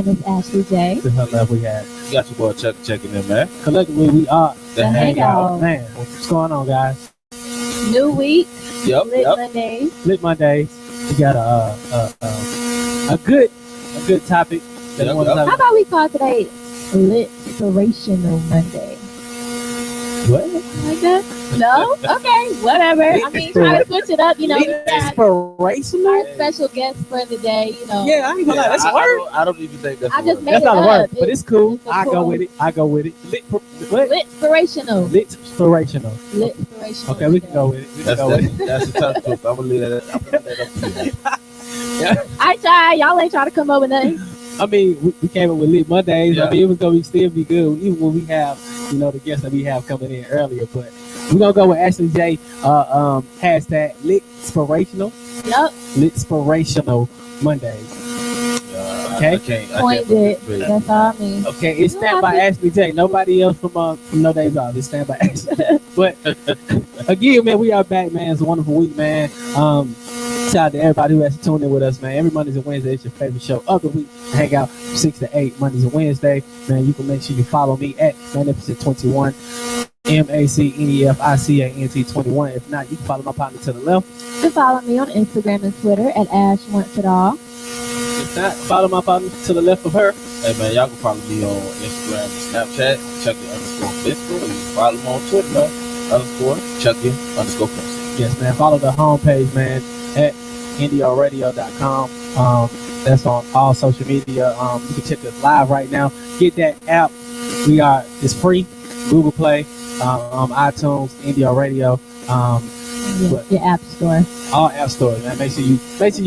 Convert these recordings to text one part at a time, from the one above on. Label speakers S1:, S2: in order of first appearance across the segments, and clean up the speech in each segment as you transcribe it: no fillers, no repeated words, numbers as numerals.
S1: name is Ashley J.
S2: To her left, we have.
S3: You got your boy Chuck checking in, man.
S2: Collectively, we are
S1: The Hangout.
S2: Man, what's going on, guys?
S1: New week.
S3: Yep,
S1: Lit
S3: yep.
S1: Mondays.
S2: Lit Mondays. We got a good topic that we want to talk
S1: How
S2: about.
S1: about we call today Lit Inspirational Monday?
S2: What?
S1: Like that? No? Okay, whatever. I mean, try to switch it up. You know, we got
S2: Inspirational?
S1: our special guest for the day. You know,
S2: Yeah, I ain't gonna lie. That's a word.
S3: I don't even think that's
S1: I
S3: a
S1: just
S3: word.
S1: made
S2: That's
S1: it
S2: not a
S1: up.
S2: word, but it's cool.
S1: It's a
S2: I go
S1: cool-
S2: with it. I go with it. What?
S1: Lit Inspirational.
S2: Lit inspirational.
S1: Lit Inspirational.
S2: Okay, we can go with it. We can go with it.
S3: That's a tough truth. I'm gonna leave that up to you.
S1: I tried. Y'all ain't trying to come up with nothing.
S2: I mean, we came up with Lit Mondays.
S3: Yeah.
S2: I mean, it was gonna still be good, even when we have, the guests that we have coming in earlier. But we're gonna go with Ashley J. Hashtag Lit Inspirational.
S1: Yup.
S2: Lit Inspirational Mondays. Okay.
S3: I can't
S1: Point it. That's all I mean.
S2: Okay, it's stand by Ashley J. Nobody else from No Days Off. It's stand by Ashley. But again, man, we are back, man. It's a wonderful week, man. Shout out to everybody who has tuned in with us, man. Every Mondays and Wednesdays, it's your favorite show of the week. Hang out from 6 to 8 Mondays and Wednesdays. Man, you can make sure you follow me at Magnificent21, MACNEFICANT21. If not, you can follow my partner to the left.
S1: You can follow me on Instagram and Twitter at Ash Wants It All.
S2: If not, follow my partner to the left of her.
S3: Hey man, y'all can follow me on Instagram and Snapchat, Chucky_Fiscal. You can follow me on Twitter, man, _Chucky_Fiscal.
S2: Yes, man. Follow the homepage, man, at NDRradio.com. That's on all social media. You can check us live right now. Get that app. It's free. Google Play, iTunes, NDR Radio.
S1: Your app store.
S2: All app stores, man. Make sure you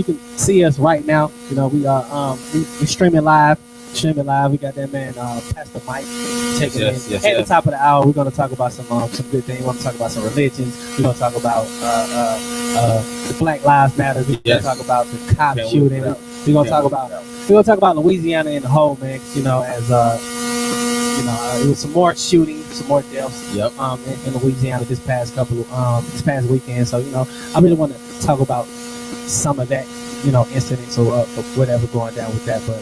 S2: can see us right now. We are we streaming live. We got that man Pastor Mike checking in. At the top of the hour, we're gonna talk about some good things. We're gonna talk about some religions. We're gonna talk about the Black Lives Matter. We're gonna talk about the cop shooting. We're gonna talk about Louisiana in the whole, man. It was some more shootings, some more deaths.
S3: Yep.
S2: In Louisiana this past weekend. So I really want to talk about some of that, incidents or whatever going down with that. But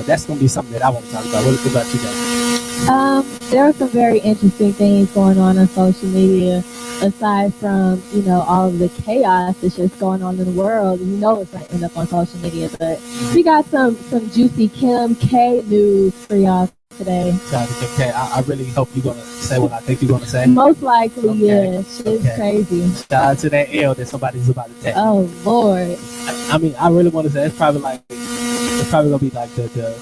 S2: that's gonna be something that I want to talk about. What about you guys?
S1: There are some very interesting things going on social media. Aside from all of the chaos that's just going on in the world, it's going to end up on social media. But we got some juicy Kim K news for y'all today.
S2: Shout out to Kim K. I really hope you're gonna say what I think you're gonna say.
S1: Most likely,
S2: Okay.
S1: yeah. Shit's crazy.
S2: Shout out to that L that somebody's about to take.
S1: Oh Lord.
S2: I mean, I really want to say it's probably gonna be like the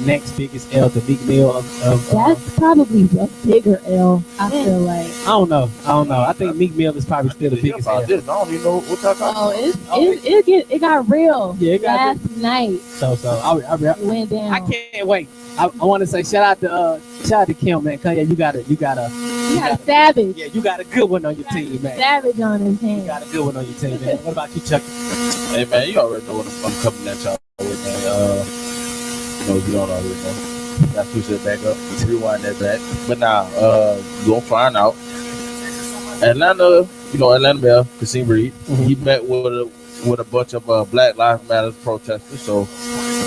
S2: next biggest L, the Micheal of
S1: That's probably a bigger L. I feel like.
S2: I don't know. I think Micheal is probably still the biggest L.
S3: I don't even know what y'all talking about.
S1: It got real.
S2: Yeah, it got
S1: last night.
S2: So
S1: It went down.
S2: I can't wait. I want to say shout out to Kim, man. Cause you got a
S1: Savage.
S2: yeah, you got a good one on your team, man.
S1: Savage on his
S2: You
S1: hand.
S2: got a good one on your team, man. What about you, Chucky?
S3: Hey man, you already know what I'm coming at y'all with, man. No, you don't already know. Gotta push that back up. Let's rewind that back. But now, you gonna find out. Atlanta Mayor Kasim Reed.
S2: Mhm.
S3: He met with a bunch of Black Lives Matter protesters. So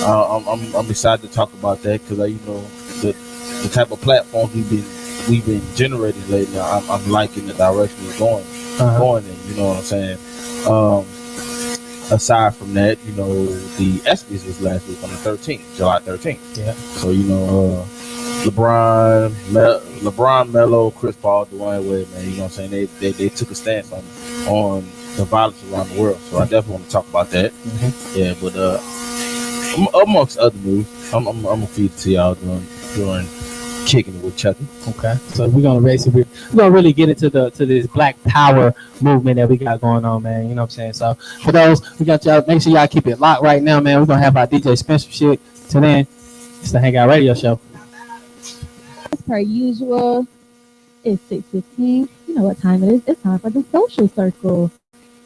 S3: I'm excited to talk about that because the type of platforms we've been generating lately. I'm liking the direction it's going in. You know what I'm saying? Aside from that, the ESPYs was last week on the 13th, July 13th.
S2: Yeah.
S3: So LeBron, Melo, Chris Paul, Dwayne Wade, man. You know what I'm saying? They took a stance on the violence around the world. So I definitely want to talk about that.
S2: Mm-hmm.
S3: Yeah, but amongst other news, I'm gonna feed it to y'all during kicking it with Chucky.
S2: Okay. So we're gonna really get into this Black Power movement that we got going on, man. You know what I'm saying? So for those, we got y'all. Make sure y'all keep it locked right now, man. We're gonna have our DJ Spencer shit. Till then, it's the Hangout Radio Show.
S1: As per usual, it's 6:15. You know what time it is. It's time for the social circle.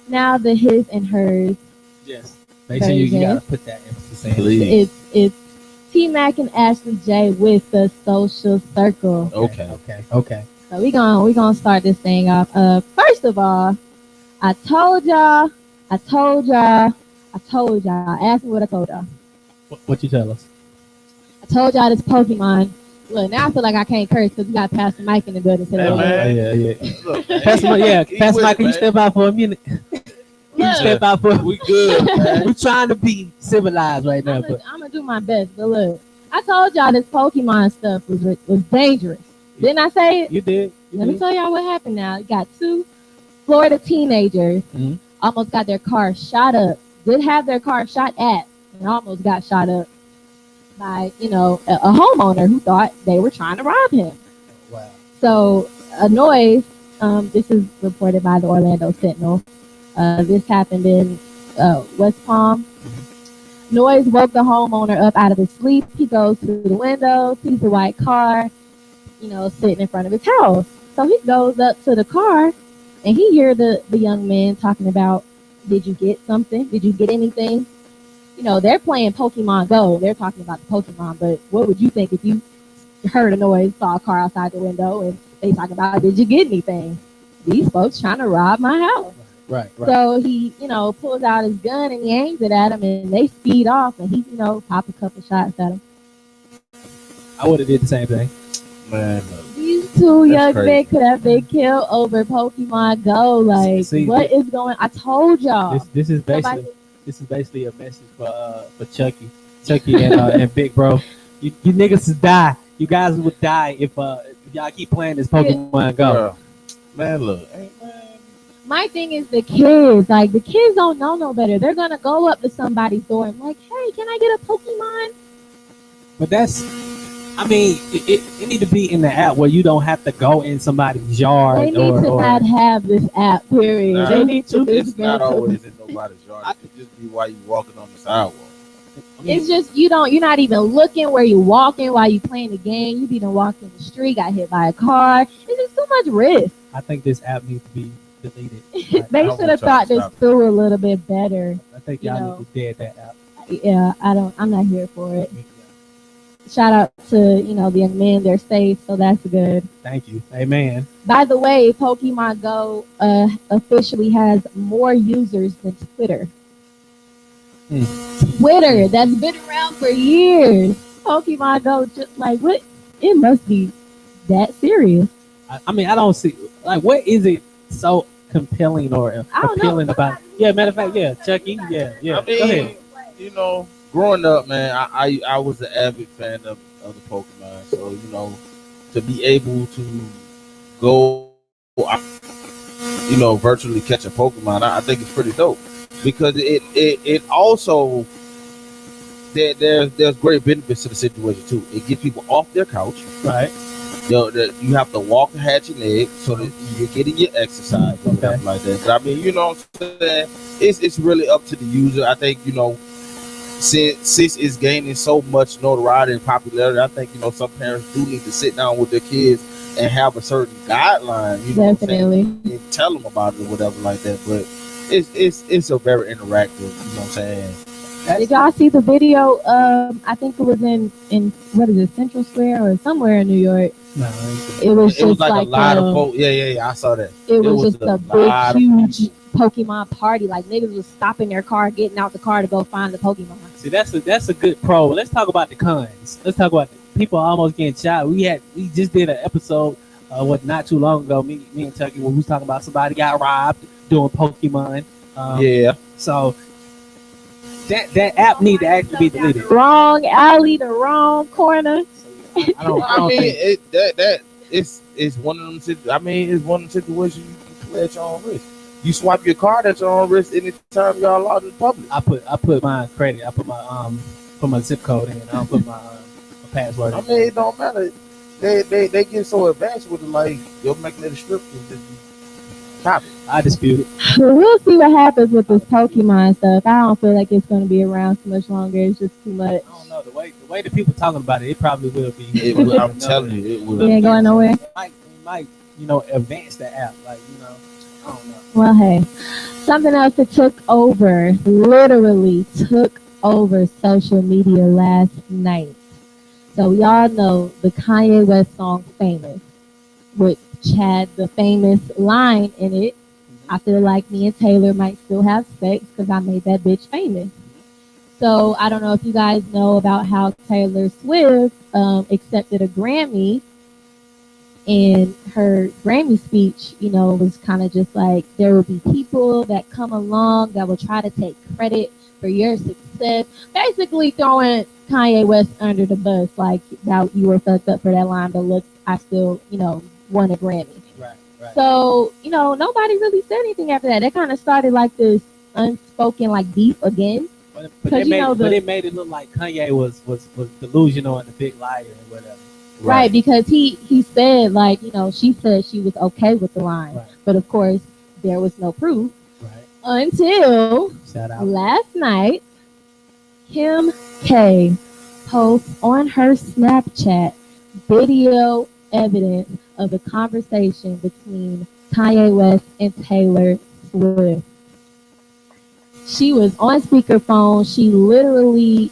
S1: Now the his and hers.
S2: Yes. Make sure you gotta put that emphasis in.
S3: Please.
S1: It's T-Mac and Ashley J with the social circle.
S3: Okay.
S1: So we gonna start this thing off. First of all, I told y'all. Ask me what I told y'all.
S2: What you tell us?
S1: told y'all this Pokemon. Look, now I feel like I can't curse because we got Pastor Mike in the building today.
S3: Hey, man.
S2: Yeah.
S3: Look, man,
S2: Pastor Mike, can you step out for a minute? You step out for.
S3: We good, man.
S2: We're trying to be civilized right now.
S1: I'm gonna do my best. But look, I told y'all this Pokemon stuff was dangerous. Didn't I say it?
S2: You did.
S1: Let me tell y'all what happened. Now you got 2 Florida teenagers almost got their car shot up. Did have their car shot at and almost got shot up by a homeowner who thought they were trying to rob him.
S2: Wow.
S1: So a noise. This is reported by the Orlando Sentinel. This happened in West Palm. Noise woke the homeowner up out of his sleep. He goes through the window, sees the white car, sitting in front of his house. So he goes up to the car, and he hears the young man talking about, did you get something? Did you get anything? They're playing Pokemon Go. They're talking about the Pokemon, but what would you think if you heard a noise, saw a car outside the window, and they talk about, did you get anything? These folks trying to rob my house.
S2: Right.
S1: So he, pulls out his gun and he aims it at him, and they speed off, and he, pop a couple shots at him.
S2: I would have did the same thing.
S3: Man,
S1: These 2 young men could have been killed over Pokemon Go. Like, what is going? I told y'all.
S2: This is basically a message for Chucky and Big Bro. You niggas would die. You guys would die if y'all keep playing this Pokemon Go.
S3: Man, look.
S1: My thing is the kids. Like, the kids don't know no better. They're gonna go up to somebody's door and like, hey, can I get a Pokemon?
S2: But it need to be in the app where you don't have to go in somebody's yard.
S1: They need to not have this app, period.
S3: Nah,
S1: they need to
S3: it's not always in nobody's yard. It could just be while you walking on the sidewalk.
S1: It's just you're not even looking where you walking while you playing the game. You be done walking the street, got hit by a car. It's just too much risk.
S2: I think this app needs to be deleted.
S1: They should have thought this through a little bit better.
S2: I think y'all need to dead that app.
S1: Yeah, I'm not here for it. Shout out to the young men. They're safe, so that's good.
S2: Thank you. Amen.
S1: By the way, Pokemon Go officially has more users than Twitter. Twitter, that's been around for years. Pokemon Go, just like what? It must be that serious.
S2: I don't see what is it so compelling or appealing about? Yeah, matter of fact, yeah, Chucky, yeah.
S3: I mean, go ahead. Growing up, man, I was an avid fan of the Pokemon. So to be able to go, virtually catch a Pokemon, I think it's pretty dope. Because it also there's great benefits to the situation too. It gets people off their couch,
S2: right?
S3: You have to walk and hatch your legs so that you're getting your exercise or whatever like that. But I mean, what I'm saying? It's really up to the user. I think since it's gaining so much notoriety and popularity, I think some parents do need to sit down with their kids and have a certain guideline.
S1: Definitely,
S3: and tell them about it or whatever like that. But it's a very interactive, what I'm saying.
S1: Did y'all see the video? I think it was in what is it, Central Square or somewhere in New York.
S2: No,
S1: it was
S3: like a lot of folks. Yeah, I saw that.
S1: It was just a big, huge Pokemon party. Like niggas was stopping their car, getting out the car to go find the Pokemon.
S2: See, that's a good pro. Let's talk about the cons. Let's talk about people almost getting shot. We just did an episode not too long ago. Me and Chucky, when we was talking about somebody got robbed doing Pokemon. So that app need to actually be deleted.
S1: Wrong alley, the wrong corner.
S3: I mean, it's one of them. I mean, it's one of the situations you can play at your own risk. You swipe your card at your own risk anytime y'all out in the public.
S2: I put my credit. I put my zip code in. I don't put my password.
S3: I mean, it don't matter. They get so advanced with it, like you're making it a strip and just copy.
S2: I dispute it.
S1: We'll see what happens with this Pokemon stuff. I don't feel like it's going to be around too much longer. It's just too much.
S2: I don't know. The way the people talking about it probably will be.
S3: I'm telling you, it will.
S1: It ain't going nowhere.
S2: It might advance the app. I don't know.
S1: Well, hey, something else that literally took over social media last night. So y'all know the Kanye West song Famous, which had the famous line in it. I feel like me and Taylor might still have sex because I made that bitch famous. So I don't know if you guys know about how Taylor Swift accepted a Grammy, and her Grammy speech, was kind of just like, there will be people that come along that will try to take credit for your success, basically throwing Kanye West under the bus, like that you were fucked up for that line, but look, I still, won a Grammy.
S2: Right.
S1: So, nobody really said anything after that. That kind of started like this unspoken like beef again.
S2: But it made it look like Kanye was delusional and a big liar and whatever.
S1: Right, because he said, like, she said she was okay with the line.
S2: Right.
S1: But of course, there was no proof.
S2: Right.
S1: Until last night, Kim K posts on her Snapchat video evidence of a conversation between Kanye West and Taylor Swift. She was on speakerphone. She literally,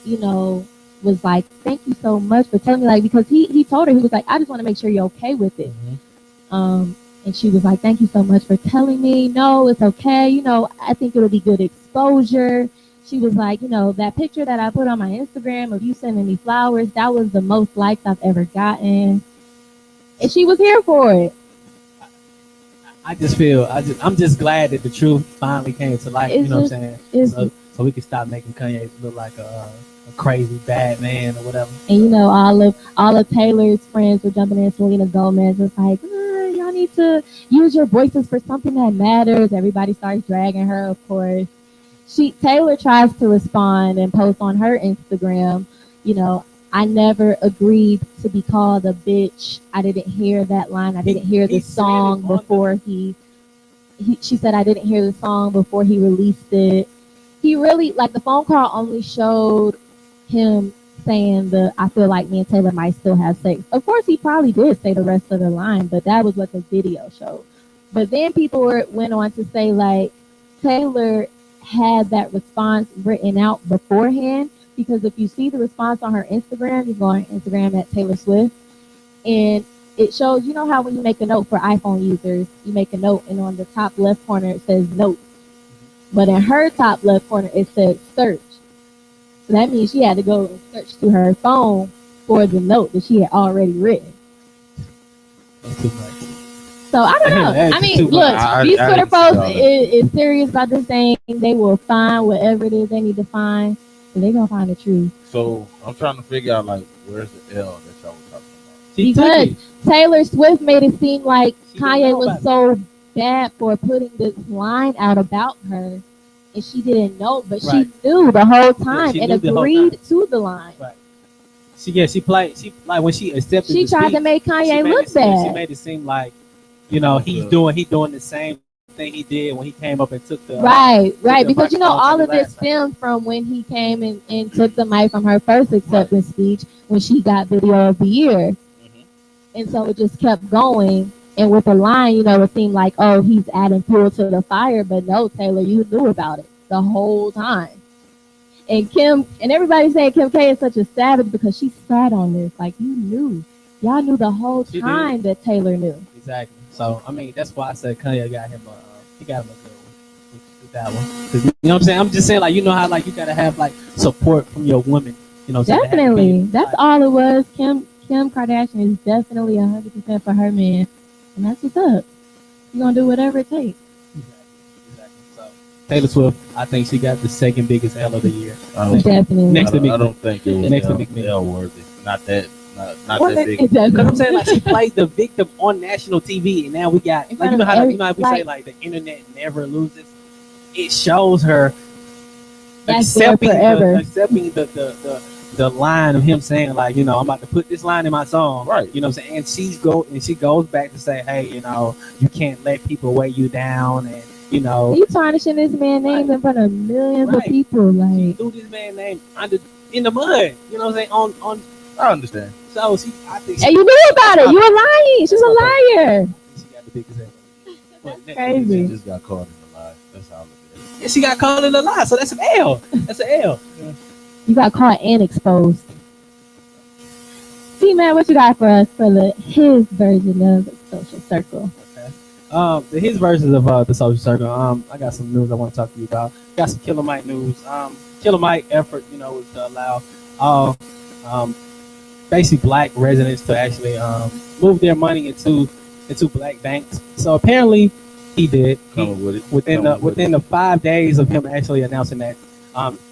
S1: was like, thank you so much for telling me, like, because he told her, he was like, I just want to make sure you're okay with it. And she was like, thank you so much for telling me. No, it's okay. I think it'll be good exposure. She was like, that picture that I put on my Instagram of you sending me flowers, that was the most likes I've ever gotten. And she was here for it.
S2: I'm just glad that the truth finally came to light. You know what I'm saying? So we can stop making Kanye look like a crazy bad man or whatever.
S1: And all of Taylor's friends were jumping in. Selena Gomez was like, y'all need to use your voices for something that matters. Everybody starts dragging her, of course. Taylor tries to respond and post on her Instagram, I never agreed to be called a bitch. I didn't hear that line. I didn't hear the song before she said I didn't hear the song before he released it. He really, like, the phone call only showed him saying I feel like me and Taylor might still have sex. Of course, he probably did say the rest of the line, but that was what the video showed. But then people went on to say, like, Taylor had that response written out beforehand, because if you see the response on her Instagram, you go on Instagram at Taylor Swift, and it shows, how when you make a note for iPhone users, you make a note, and on the top left corner it says note. But in her top left corner, it says search. So that means she had to go and search through her phone for the note that she had already written.
S2: That's too much.
S1: So I don't know. I mean, look, these Twitter folks is serious about this thing. They will find whatever it is they need to find, and they're going to find the truth.
S3: So I'm trying to figure out, like, where's the L that y'all were talking about?
S1: Because Taylor Swift made it seem like Kanye was so bad for putting this line out about her, and she didn't know, but she knew the whole time and agreed to the line.
S2: Right. She played. She, like, when she accepted.
S1: She tried to make Kanye look bad.
S2: She made it seem like, he's doing the same thing he did when he came up and took the
S1: right, because all of this stemmed from when he came and took the mic from her first acceptance speech when she got Video of the Year. And so it just kept going. And with the line, it seemed like, oh, he's adding fuel to the fire. But no, Taylor, you knew about it the whole time. And everybody's saying Kim K is such a savage because she sat on this. Like, you knew. Y'all knew the whole time that Taylor knew.
S2: Exactly. So, I mean, that's why I said Kanye got him a good one with that one. 'Cause, you know what I'm saying? I'm just saying, like, how, like, you got to have, like, support from your woman.
S1: Definitely. That's all it was. Kim Kardashian is definitely 100% for her man. And that's what's up. You're going to do whatever it takes.
S2: Exactly. So, Taylor Swift, I think she got the second biggest L of the year.
S1: Definitely.
S2: Next to Meek.
S3: I don't think it was
S2: next to Meek
S3: L worthy. Not that big.
S2: Because I'm saying, like, she played the victim on national TV, and now we got, like, how we say, like, the internet never loses. It shows her accepting the line of him saying, like, I'm about to put this line in my song,
S3: right?
S2: You know what I'm saying? And she goes back to say, hey, you can't let people weigh you down, and
S1: you tarnishing this man's name in front of millions of people, like,
S2: she threw this man's name in the mud. You know what I'm saying? On
S3: I understand.
S2: So I think.
S1: And you knew about it. You were lying. She's a liar.
S2: She got the biggest
S1: That's crazy.
S3: She just got caught in the lie. That's all it is.
S2: Yeah, she got caught in the lie, so that's an L. That's an L. Yeah.
S1: You got caught and exposed. See, man, what you got for us for his version of the Social Circle?
S2: Okay. His version of the Social Circle. I got some news I want to talk to you about. Got some Killer Mike news. Killer Mike effort, was to allow all um, basically black residents to actually move their money into black banks. So apparently he did.
S3: Coming with it.
S2: Within the 5 days of him actually announcing that,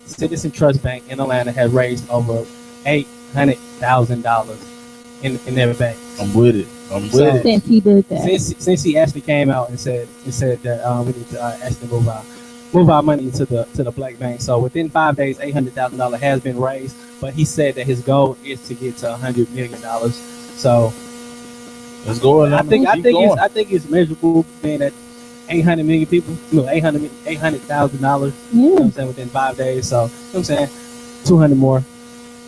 S2: Citizen Trust Bank in Atlanta had raised over $800,000 in their bank.
S3: I'm with it.
S1: Since he did that.
S2: Since he actually came out and said that we need to actually move our money to the black bank. So within 5 days, $800,000 has been raised. But he said that his goal is to get to $100 million. So
S3: let's go.
S2: I think it's measurable, being that 800 million people, $800,000.
S1: Yeah.
S2: You know what I'm saying, within 5 days. So you know what I'm saying, 200 more.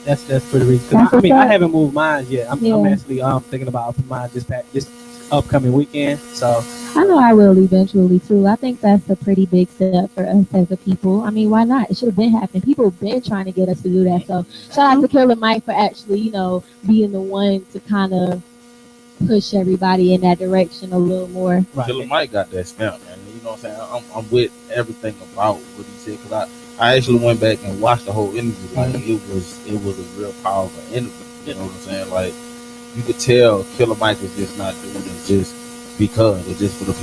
S2: That's pretty reasonable. I haven't moved mine yet. I'm actually thinking about mine this upcoming weekend. So
S1: I know I will eventually too. I think that's a pretty big step for us as a people. I mean, why not? It should have been happening. People have been trying to get us to do that. So shout out to Killer Mike for actually, being the one to kind of push everybody in that direction a little more.
S3: Right. Killer Mike got that stamp, man. You know what I'm saying? I'm with everything about what he said, because I actually went back and watched the whole interview. Like it was a real powerful interview. You know what I'm saying? Like you could tell Killer Mike is just not doing it just because or just for the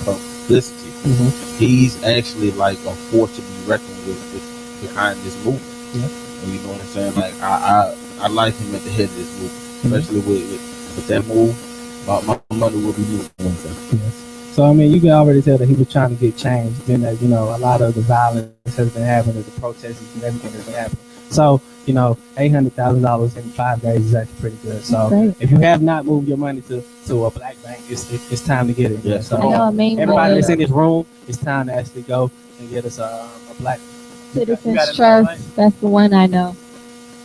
S3: publicity. He's actually like a force to be reckoned with behind this movement. Yeah. And you know what I'm saying? Like I like him at the head of this movement, especially with that move. My money will be moving.
S2: Yes. So I mean, you can already tell that he was trying to get change. Then that a lot of the violence has been happening, the protests and everything has been happening. So $800,000 in 5 days is actually pretty good. So if you have not moved your money to a black bank, it's time to get it.
S3: Yeah.
S2: So
S1: everybody
S2: that's in this room, it's time to actually go and get us a black
S1: Citizen Trust. That's the one I know.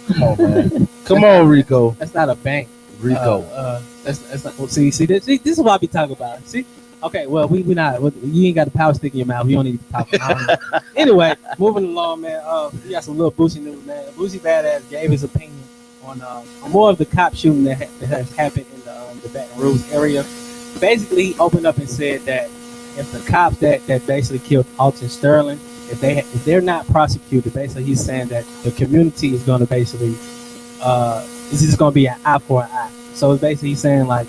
S3: Come on, man. Come on, Rico.
S2: That's not a bank.
S3: Rico.
S2: That's not. Well, see, this is what I be talking about. See. Okay, well, we not. You ain't got the power stick in your mouth. You don't need to talk. Anyway, moving along, man. We got some little Boosie news, man. Boosie Badass gave his opinion on more of the cop shooting that has happened in the Baton Rouge area. Basically, he opened up and said that if the cops that basically killed Alton Sterling, if they're not prosecuted, basically he's saying that the community is going to basically this is going to be an eye for an eye. So it's basically saying like,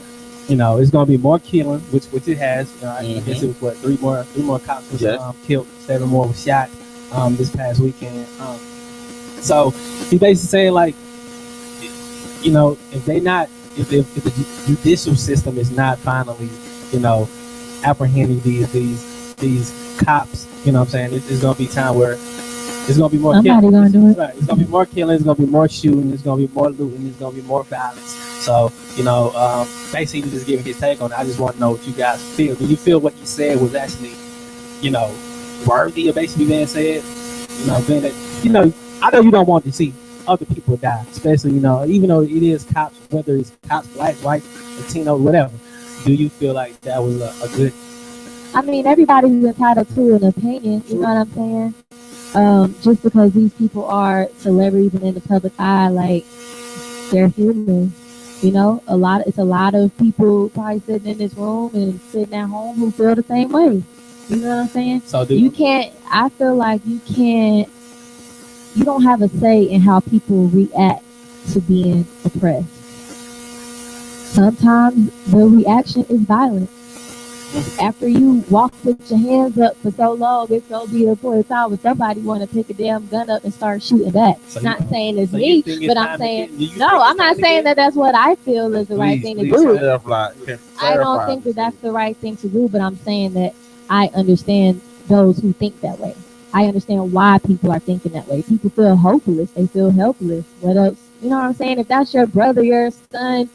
S2: it's going to be more killing, which it has. I guess it was three more cops was killed, 7 more was shot this past weekend. So he basically saying like, if the judicial system is not finally, apprehending these cops, you know what I'm saying, it's going to be time where there's going to be more killing.
S1: Gonna do it.
S2: Right. It's going to be more killing. It's going to be more shooting. It's going to be more looting. It's going to be more violence. So, basically just giving his take on it. I just want to know what you guys feel. Do you feel what he said was actually, worthy of basically being said? Being that, I know you don't want to see other people die, especially, even though it is cops, whether it's cops, black, white, Latino, whatever. Do you feel like that was a good?
S1: I mean, everybody's entitled to an opinion. You know what I'm saying? Just because these people are celebrities and in the public eye, like they're human. It's a lot of people probably sitting in this room and sitting at home who feel the same way. You know what I'm saying?
S2: So
S1: I feel like you don't have a say in how people react to being oppressed. Sometimes the reaction is violent. After you walk with your hands up for so long, it's going to be the point of time where somebody want to pick a damn gun up and start shooting back. Not saying it's me, but I'm saying, I'm not saying that that's what I feel is the right thing to do. I don't think that that's the right thing to do, but I'm saying that I understand those who think that way. I understand why people are thinking that way. People feel hopeless. They feel helpless. What else? You know what I'm saying? If that's your brother, your son,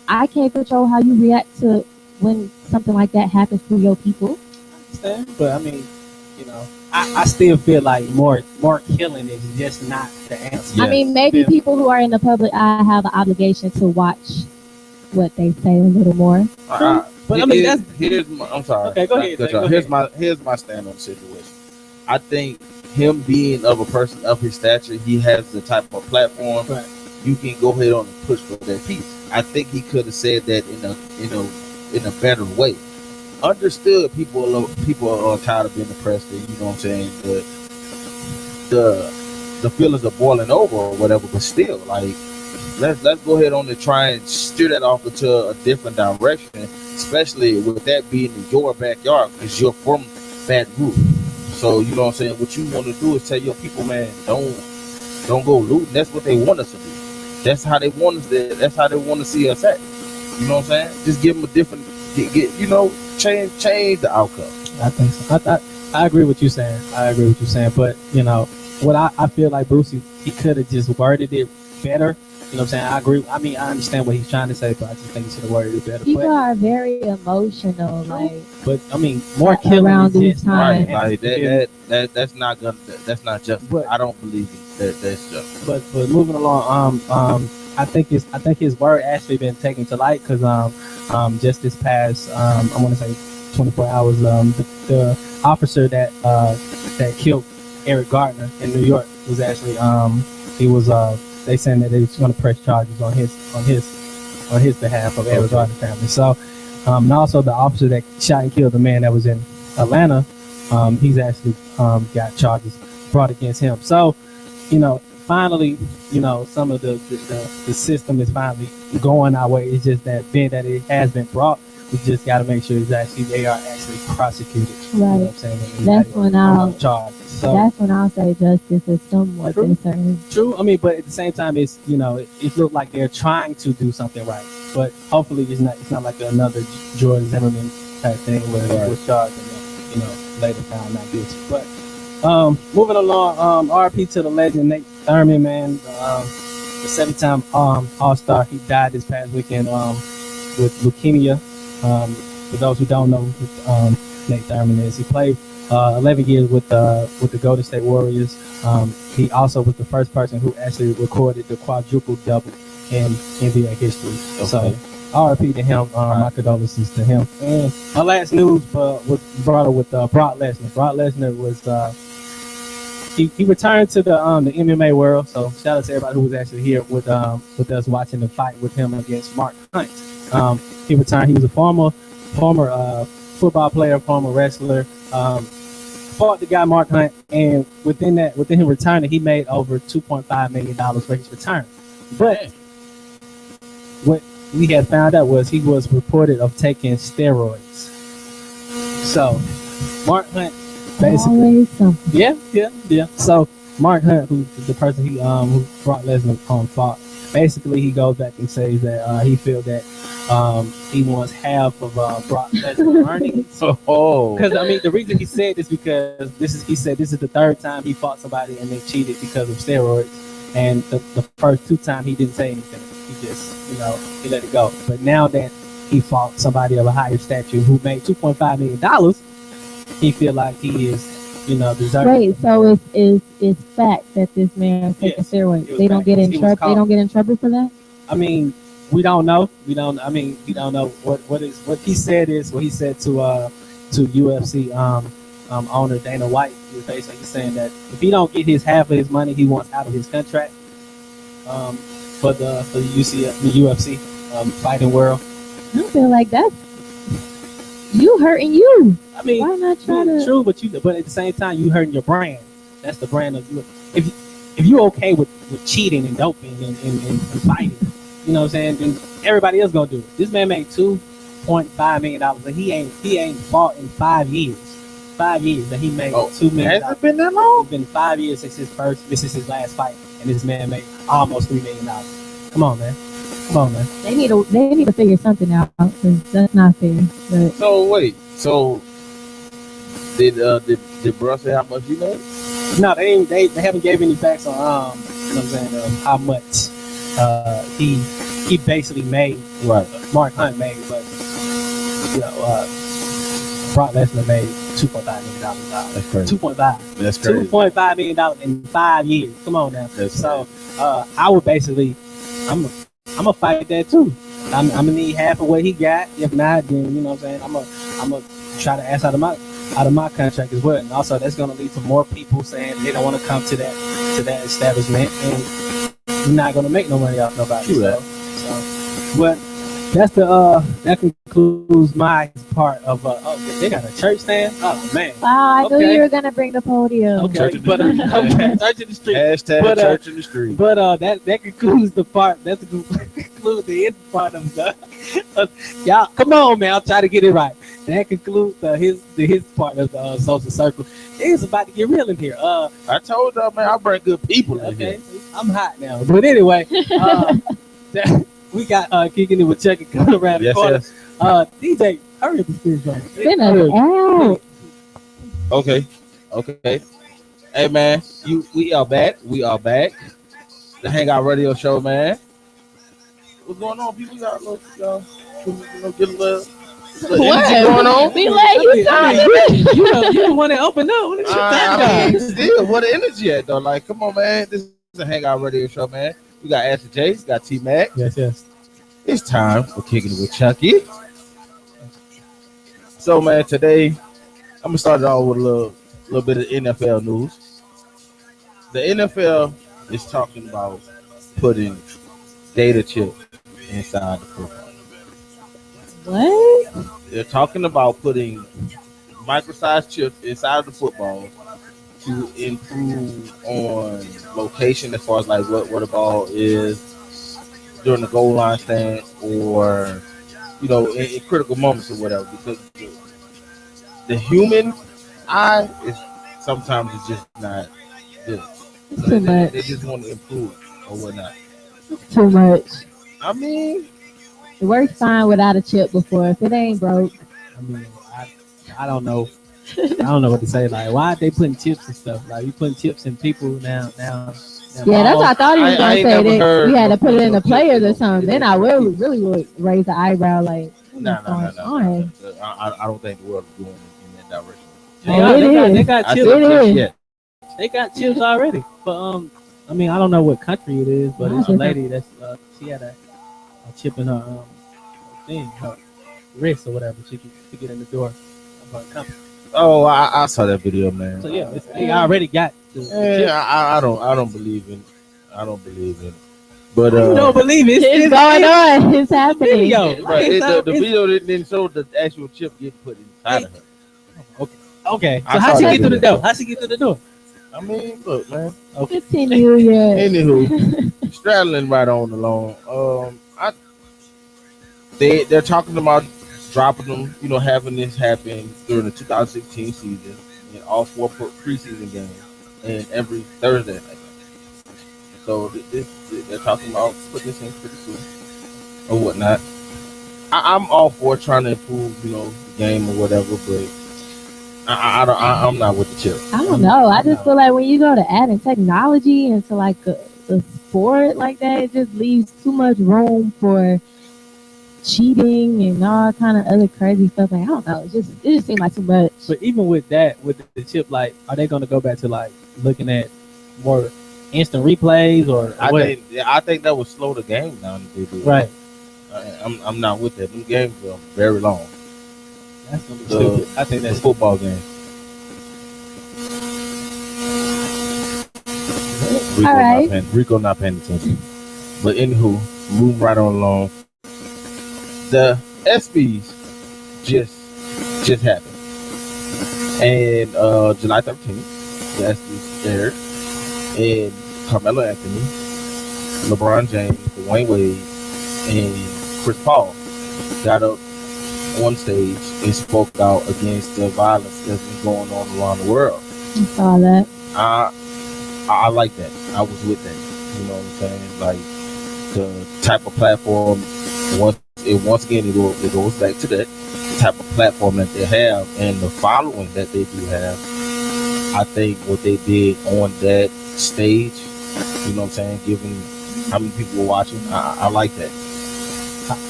S1: I can't control how you react to when something like that happens to your people.
S2: I understand, but I mean, I still feel like more killing is just not the answer.
S1: Yeah. I mean, maybe people who are in the public eye have an obligation to watch what they say a little more.
S2: But I mean,
S3: I'm sorry.
S2: Okay, go ahead.
S3: Here's my stand on the situation. I think him being of a person of his stature, he has the type of platform. Right. You can go ahead on and push for that piece. I think he could have said that in a better way. Understood, people are tired of being oppressed, you know what I'm saying? But the feelings are boiling over or whatever, but still, like, let's go ahead on and try and steer that off into a different direction, especially with that being in your backyard because you're from Baton Rouge. So you know what I'm saying. What you want to do is tell your people, man, don't go looting. That's what they want us to do. That's how they want us. That's how they want to see us at. You know what I'm saying? Just give them a different, change the outcome.
S2: I think so. I agree with you saying. But what I feel like Brucey, he could have just worded it better. You know what I'm saying? I agree. I mean, I understand what he's trying to say, but I just think he should have worded it better.
S1: People are very emotional,
S2: But I mean, more killing
S1: around these times.
S3: Right, like that's not just. But I don't believe that's just.
S2: But moving along, I think his word actually been taken to light because just this past I want to say 24 hours, the officer that killed Eric Gardner in New York was actually he was they saying that they was going to press charges on his behalf of Eric Gardner family. So and also the officer that shot and killed the man that was in Atlanta, he's actually got charges brought against him. So finally, some of the system is finally going our way. It's just that being that it has been brought, we just got to make sure they are actually prosecuted.
S1: Right. You know what I'm saying? That's when I'll say justice is somewhat concerned.
S2: True. I mean, but at the same time, it's it looks like they're trying to do something right, but hopefully it's not like another George Zimmerman type thing where he was charged and later found not guilty. But moving along, RP to the legend Nate Thurman, man, the 7-time All-Star. He died this past weekend with leukemia. For those who don't know who Nate Thurman is, he played 11 years with the Golden State Warriors. He also was the first person who actually recorded the quadruple double in NBA history. Okay. So RIP to him. My condolences to him. And my last news was brought up with Brock Lesnar. Brock Lesnar was he returned to the MMA world. So shout out to everybody who was actually here with us watching the fight with him against Mark Hunt. He returned. He was a former football player, former wrestler. Fought the guy Mark Hunt, and within him returning, he made over $2.5 million for his return. But what we had found out was he was reported of taking steroids. So Mark Hunt basically, yeah. So Mark Hunt, who's the person who Brock Lesnar fought, basically he goes back and says that he feels that he wants half of Brock Lesnar's earnings. Because I mean, the reason he said this because he said this is the third time he fought somebody and they cheated because of steroids, and the first 2 times he didn't say anything. He just he let it go. But now that he fought somebody of a higher stature who made $2.5 million, he feel like he is deserving.
S1: Right. So it's fact that this man taking steroids. They don't get in trouble. They don't get in trouble for that.
S2: I mean, we don't know. We don't know what he said is what he said to UFC owner Dana White. He was basically saying that if he don't get his half of his money, he wants out of his contract for the UFC fighting world.
S1: I feel like that's you hurting you.
S2: I mean,
S1: why not try to?
S2: True, but at the same time, you hurting your brand. That's the brand of you. If you're okay with cheating and doping and fighting, you know what I'm saying, then everybody else gonna do it. This man made $2.5 million, and he ain't fought in 5 years. 5 years that he made $2 million.
S3: Has it been that long?
S2: It's been 5 years since this is his last fight, and this man made almost $3 million. Come on, man.
S1: They need to figure something out because that's not fair. But.
S3: So wait, did bro say how much he made?
S2: No, they haven't gave any facts on how much he basically made.
S3: Right.
S2: Mark Hunt made, but Brock Lesnar made $2.5 million.
S3: That's crazy.
S2: 2.5.
S3: That's crazy.
S2: $2.5 million in 5 years. Come on now. So I would basically, I'm gonna fight that too. I'm gonna need half of what he got. If not, then you know what I'm saying. I'm gonna try to ask out of my contract as well. And also that's gonna lead to more people saying they don't want to come to that establishment, and you're not gonna make no money off nobody.
S3: True that.
S2: But that's the that concludes my part of they got a church stand. Oh man.
S1: Wow, I knew you were gonna bring the podium.
S2: Okay,
S3: Church in the
S2: but okay, church in the street.
S3: Hashtag
S2: But,
S3: church in the street.
S2: But that concludes the part. That's concludes the end part of the. Y'all, come on, man! I'll try to get it right. That concludes his part of the social circle. It's about to get real in here.
S3: I told y'all, man, I bring good people in
S2: Okay,
S3: here.
S2: I'm hot now. But anyway, we got kicking it with Chucky coming around the corner.
S3: Yes.
S2: DJ, hurry up and finish, bro.
S1: Spin it out.
S3: Okay. Hey, man, we are back. We are back. The Hangout Radio Show, man. What's going on, people? Got a little, get a little energy going on.
S1: We let you talk.
S2: You the one that opened up. What you talking about?
S3: Still, what the energy at though? Like, come on, man. This is a Hangout Radio Show, man. We got Ashley J, we got T Mac.
S2: Yes.
S3: It's time for Kicking It with Chucky. So, man, today I'm gonna start it off with a little bit of NFL news. The NFL is talking about putting data chip inside the football.
S1: What?
S3: They're talking about putting micro-sized chips inside of the football to improve on location as far as like what the ball is during the goal line stand or in critical moments or whatever, because the human eye is sometimes it's just not good. So
S1: Too much.
S3: They just want to improve or whatnot.
S1: Too much.
S3: I mean,
S1: It works fine without a chip before. If it ain't broke.
S2: I mean, I don't know. I don't know what to say. Like, why are they putting chips and stuff? Like, you putting chips in people now.
S1: Yeah, that's what I thought he was
S3: I
S1: gonna say. That we had to put it in the
S3: no
S1: players or
S3: chips.
S1: something. Then I really would raise the eyebrow like,
S3: No.
S1: on?
S3: I don't think the world is going in that direction.
S2: They got
S3: I
S2: chips.
S3: said
S1: It
S3: just
S1: is.
S3: yet.
S2: They got chips already. But I mean, I don't know what country it is, but it's a lady that's she had a chip in her her wrist or whatever. She could get in the door of her company.
S3: Oh, I saw that video, man.
S2: So yeah, they already got the chip.
S3: I don't believe in. I don't believe in it. But
S2: You don't believe it?
S1: It's going on. It's happening.
S2: Video.
S3: but the video didn't show the actual chip get put inside of her.
S2: Okay.
S3: I
S2: So how
S3: saw
S2: she
S3: that
S2: get through the
S3: video.
S2: door? How she get through the door?
S3: I mean, look, man.
S1: Continue your.
S3: Anywho, straddling right on along. They're talking about dropping them, having this happen during the 2016 season in all 4 preseason games and every Thursday night. So they're talking about putting this in pretty soon or whatnot. I'm all for trying to improve, the game or whatever, but I'm not with the chip.
S1: I don't know. I just feel like when you go to adding technology into like a sport like that, it just leaves too much room for cheating and all kind of other crazy stuff. Like I don't know. It just seemed like too much.
S2: But even with that, with the chip, like, are they going to go back to like looking at more instant replays or what?
S3: I think that would slow the game down if they do.
S2: Right.
S3: I'm not with that. Them games are very long.
S2: That's gonna be stupid. I think
S3: The
S2: that's
S3: football game. Rico not paying attention. But anywho, move right on along. The ESPYs just happened. And July 13th, the ESPYs aired. And Carmelo Anthony, LeBron James, Dwayne Wade, and Chris Paul got up on stage and spoke out against the violence that's been going on around the world.
S1: I saw that.
S3: I like that. I was with that. You know what I'm saying? Like the type of platform. Once again, it goes back to that type of platform that they have and the following that they do have. I think what they did on that stage, you know what I'm saying, given how many people were watching, I like that.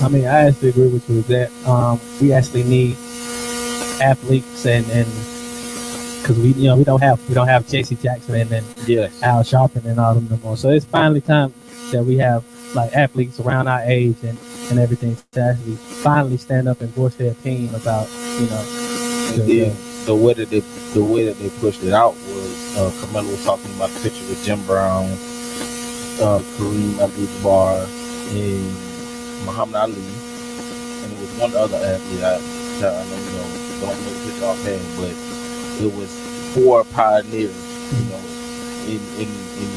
S2: I mean, I actually agree with you with that. We actually need athletes and because we don't have J.C. Jackson and then Al Sharpton and all them no more. So it's finally time that we have like athletes around our age and everything to actually finally stand up and voice their opinion about
S3: the way that they pushed it out was Carmelo was talking about the picture with Jim Brown, Kareem Abdul-Jabbar, and Muhammad Ali, and it was one other athlete. I know don't know the picture offhand, but it was 4 pioneers, in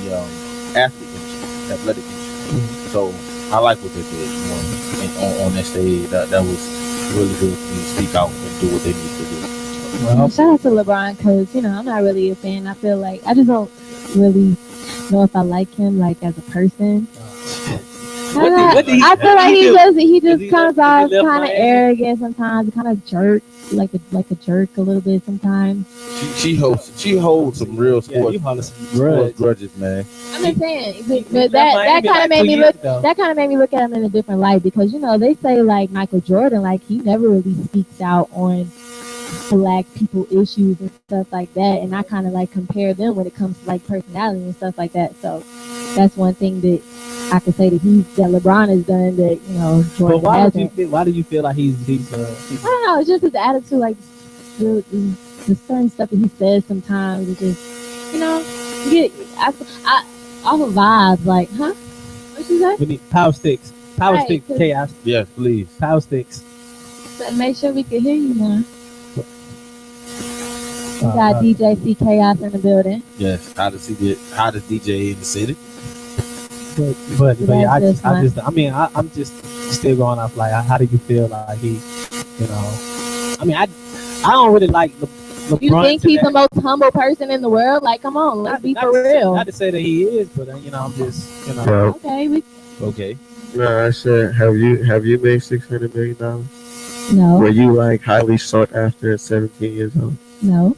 S3: the athlete industry, athletic industry. So I like what they did, and on that stage. That was really good for me to speak out and do what they need to do.
S1: Well, shout out to LeBron because I'm not really a fan. I feel like I just don't really know if I like him like as a person. I feel like he just comes off kind of arrogant sometimes, kind of jerk, like a jerk a little bit sometimes.
S3: She holds some real sports grudges, man.
S1: I'm just saying, but that kind of made me look. That kind of made me look at him in a different light because they say like Michael Jordan, like he never really speaks out on Black people issues and stuff like that, and I kind of like compare them when it comes to like personality and stuff like that. So that's one thing that I could say that LeBron has done that Jordan hasn't.
S2: Why do you feel like he's
S1: I don't know. It's just his attitude, like the certain stuff that he says sometimes. It's just you get off of vibes, like what you say?
S2: We need power sticks, sticks, chaos.
S3: Yes, please.
S2: Power sticks.
S1: So make sure we can hear you now. We got DJ C Chaos in the building.
S3: Yes, hottest DJ in the city.
S2: But yeah, I'm just still going off like, how do you feel like he, I don't really like LeBron.
S1: You think he's the most humble person in the world? Like, come on, let's be for real.
S2: Not to say that he is, but I'm just,
S4: Well,
S3: okay.
S4: No, I said, have you made $600 million?
S1: No.
S4: Were you like highly sought after at 17 years old?
S1: No.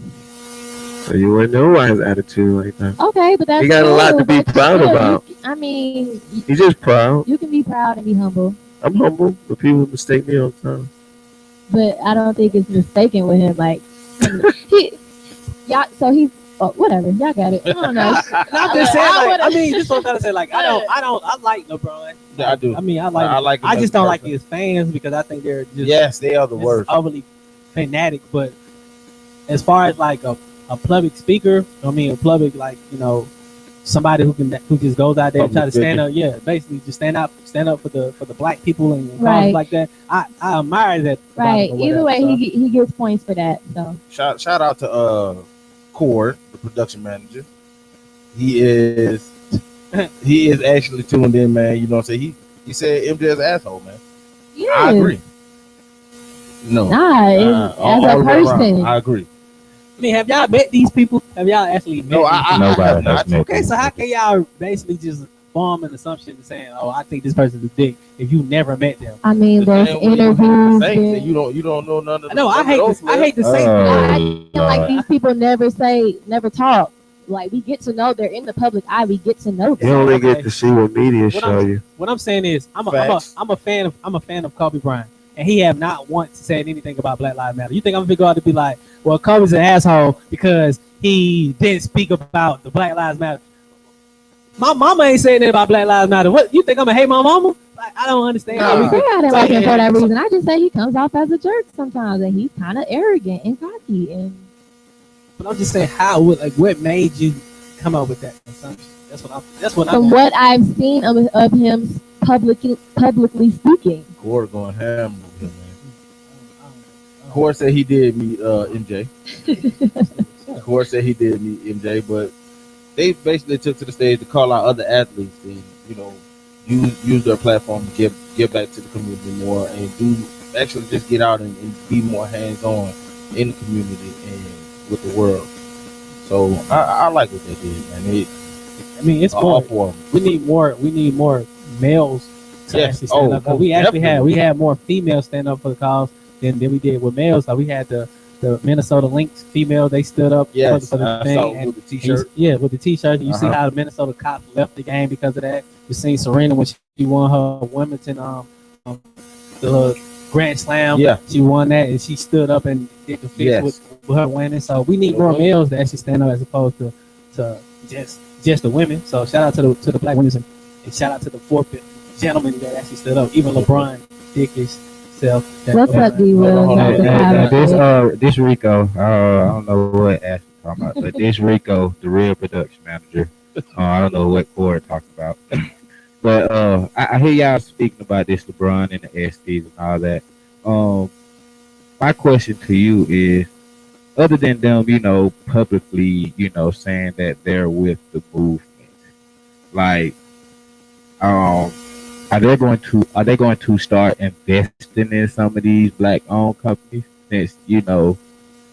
S4: So you wouldn't know why his attitude like that.
S1: Okay, but that's
S4: he got a lot to be proud about. He's just proud.
S1: You can be proud and be humble.
S4: I'm humble, but people mistake me all the time.
S1: But I don't think it's mistaken with him. Like whatever. Y'all got it. I don't know.
S2: I'm just saying. Just what I'm trying to say. Like, I like LeBron.
S3: Yeah, I do.
S2: I like. I just don't like his fans because I think they're just.
S3: Yes, they are the worst.
S2: Overly fanatic, but as far as like a public speaker, a public somebody who just goes out there and try to stand up. Yeah, basically just stand up for the Black people and causes like that. I admire that.
S1: Right. Either way, he gets points for that. So
S3: shout out to Cord, the production manager. He is actually tuned in, man. You know what I'm saying? He said MJ's asshole, man.
S1: Yeah.
S3: I agree. No.
S1: As a person.
S3: I agree.
S2: Have y'all met these people? Have y'all actually met
S4: Nobody has met.
S2: Okay, so how can y'all basically just form an assumption and saying, "Oh, I think this person's a dick" if you never met them?
S1: There's interviews.
S3: You don't know none of them.
S2: No, I hate to say
S1: I feel like these people never talk. Like, we get to know they're in the public eye. We get to know them.
S4: You only get to see what media show you.
S2: What I'm saying is, I'm a fan of Kobe Bryant, and he have not once said anything about Black Lives Matter. You think I'm gonna go out to be like, well, Kobe's an asshole because he didn't speak about the Black Lives Matter? My mama ain't saying anything about Black Lives Matter. What, you think I'm gonna hate my mama? Like, I don't understand.
S1: I didn't like him for that reason. I just say he comes off as a jerk sometimes, and he's kind of arrogant and cocky.
S2: But I'm just saying, what made you come up with that assumption?
S1: From what I've seen of him publicly speaking.
S3: Cord going ham with him, man. Cord said he did meet MJ. Cord said he did meet MJ, but they basically took to the stage to call out other athletes and use their platform to give back to the community more and do actually just get out and be more hands-on in the community and with the world. So I like what they did, man.
S2: It's all for them. We need more males to actually stand up. We had more females stand up for the cause than we did with males. Like, we had the Minnesota Lynx female, they stood up for the thing.
S3: With the t-shirt.
S2: With the t-shirt. You see how the Minnesota cops left the game because of that. You seen Serena when she won her Wimbledon the Grand Slam. Yeah. She won that and she stood up and did the fix with her winning. So we need more males to actually stand up as opposed to just the women. So shout out to the Black women and shout out to the 4 gentlemen that actually stood up. Even LeBron dickish self.
S1: What's up, D-Will?
S4: This Rico, I don't know what Ash is talking about, but this Rico, the real production manager. I don't know what Cord talking about. But I hear y'all speaking about this LeBron and the SDs and all that. Um, my question to you is, other than them, publicly, saying that they're with the movement, like, um, are they going to start investing in some of these black owned companies since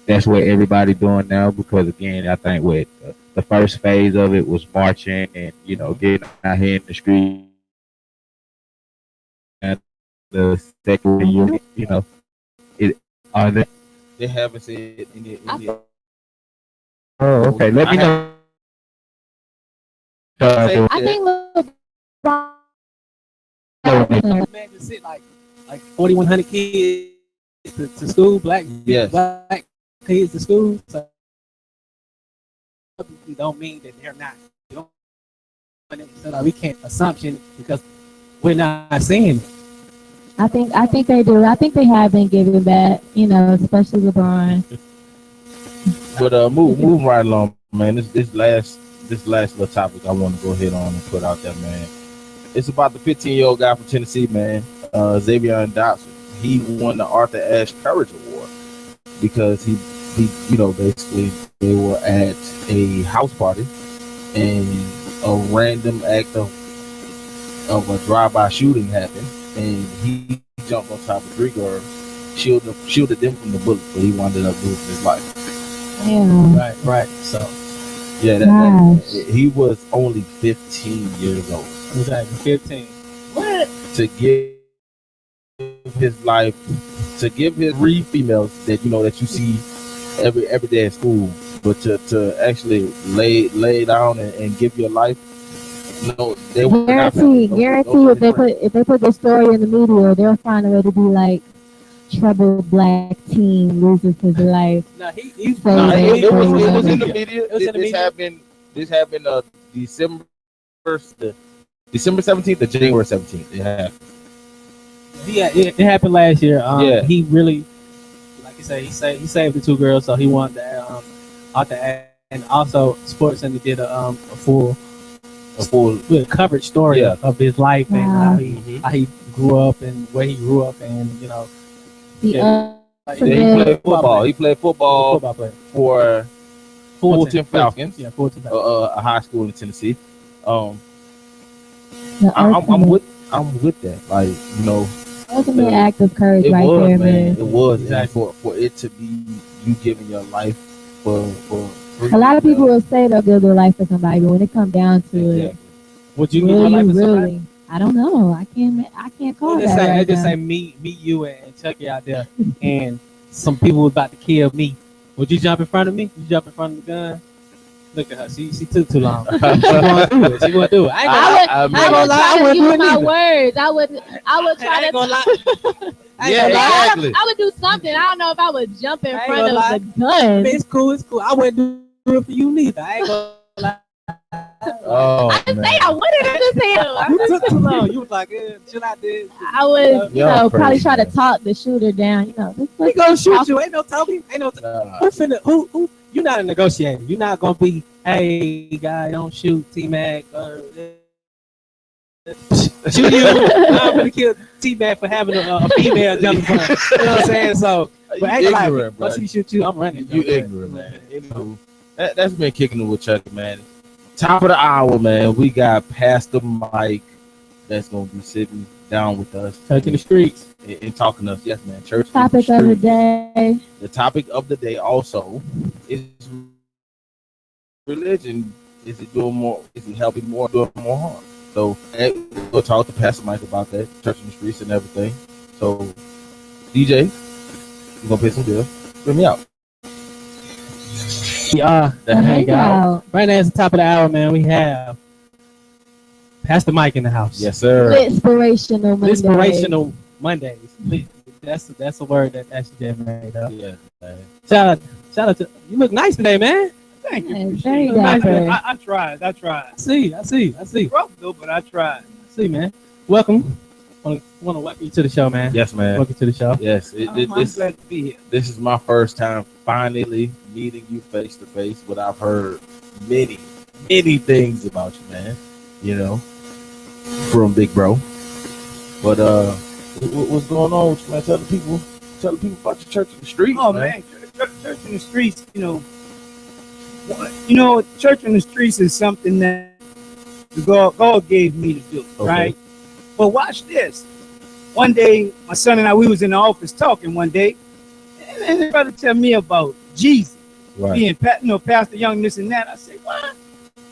S4: that's what everybody doing now? Because again, I think what the first phase of it was marching and getting out here in the street, and the second unit, it are they?
S3: They haven't said any
S4: Oh, okay. Let me know.
S1: I think LeBron.
S2: Man, just sit like 4,100 kids to school, black kids to school. So don't mean that they're not. You know, so like, we can't assumption because we're not seeing it.
S1: I think they do. I think they have been giving back, especially LeBron.
S3: But move right along, man. This last little topic I want to go ahead on and put out there, man. It's about the 15-year-old guy from Tennessee, man, Xavier Dotson. He won the Arthur Ashe Courage Award because he basically they were at a house party and a random act of a drive-by shooting happened, and he jumped on top of 3 girls, shielded them from the bullets, but he wound up losing his life.
S1: Yeah.
S2: Right. So
S3: yeah, he was only 15 years old.
S2: Exactly, 15.
S3: What? To give his life, to give his 3 females that that you see every day at school, but to actually lay down and give your life. No, they
S1: guarantee if they put the story in the media, they'll find a way to be like troubled black teen loses his life.
S3: It was in the media. This happened December 17th to January 17th. It happened.
S2: Yeah, it happened last year. He really, like you say, he saved the 2 girls, so he wanted to and also Sports Center did a full coverage story of his life and how he grew up and where he grew up and
S3: he played football. He played football for Fulton Falcons. Yeah, Fulton Falcons. A high school in Tennessee. I'm with that. Like,
S1: ultimate act of courage right there, man.
S3: It was exactly. For it to be you giving your life for
S1: a lot of people will say they'll give their life for somebody, but when it comes down to it,
S2: would you give your life for somebody?
S1: I don't know. I can't call that.
S2: Just say me, you, and Chucky out there, and some people was about to kill me. Would you jump in front of me? You jump in front of the gun? Look at her. She took too long. She won't do it. I
S1: wouldn't use my words. I would try to lie.
S3: Exactly.
S1: I would do something. I don't know if I would jump in front of the gun.
S2: It's cool. I wouldn't do it for you neither. I ain't gonna lie.
S3: I
S1: didn't say I wanted her to say it.
S2: You took too long. You was like, chill out there.
S1: I would, probably try to talk the shooter down.
S2: He gonna shoot you. Ain't no talking. Ain't no. Who? You're not a negotiator. You're not gonna be, hey guy, don't shoot T-Mac. Shoot you. I'm gonna kill T-Mac for having a female jumping front. You know what I'm saying? So, but ignorant, once he shoot you, I'm running.
S3: You ignorant, man. That's been kicking it with Chuck, man. Top of the hour, man. We got Pastor Mike that's gonna be sitting down with us,
S2: church in the streets,
S3: and talking to us. Yes, man. Church.
S1: Topic of the day.
S3: The topic of the day also is religion. Is it doing more? Is it helping more? Doing more harm? So we'll talk to Pastor Mike about that, church in the streets and everything. So DJ, you gonna pay some bills? Bring me out.
S2: The Hangout. Right now, it's the top of the hour, man. We have Pastor Mike in the house.
S3: Yes, sir.
S1: Inspirational
S2: Mondays. That's a word that actually just made up.
S3: Yeah. Man.
S2: Shout out to you. Look nice today, man.
S1: Thank you. Very nice.
S5: I tried.
S2: I see.
S5: Rough though, but I tried.
S2: See, man. Welcome. Want to welcome you to the show, man.
S3: Yes, man.
S2: Welcome to the show.
S3: Yes.
S5: I'm glad to be here.
S3: This is my first time finally meeting you face to face, but I've heard many things about you, man. From Big Bro. But What's going on, man? Tell the people about your church in the street.
S5: Oh man, church in the streets. Church in the streets is something that God gave me to do, right? But watch this. One day, my son and I, we was in the office talking one day, and the brother tell me about Jesus, being Pastor Young, this and that. I said, what?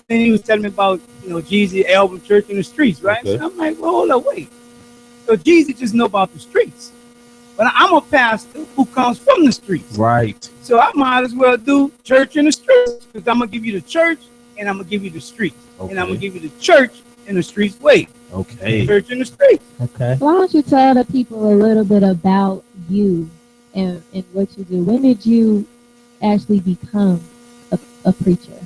S5: And he was telling me about, Jesus, Album Church in the streets, right? So I'm like, well, hold up, wait. So Jesus just know about the streets. But I'm a pastor who comes from the streets.
S3: Right.
S5: So I might as well do church in the streets, because I'm going to give you the church and I'm going to give you the streets. And I'm going to give you the church in the streets way.
S3: Okay.
S5: Church in the streets.
S2: Okay.
S1: Why don't you tell the people a little bit about you and what you do? When did you actually become a preacher?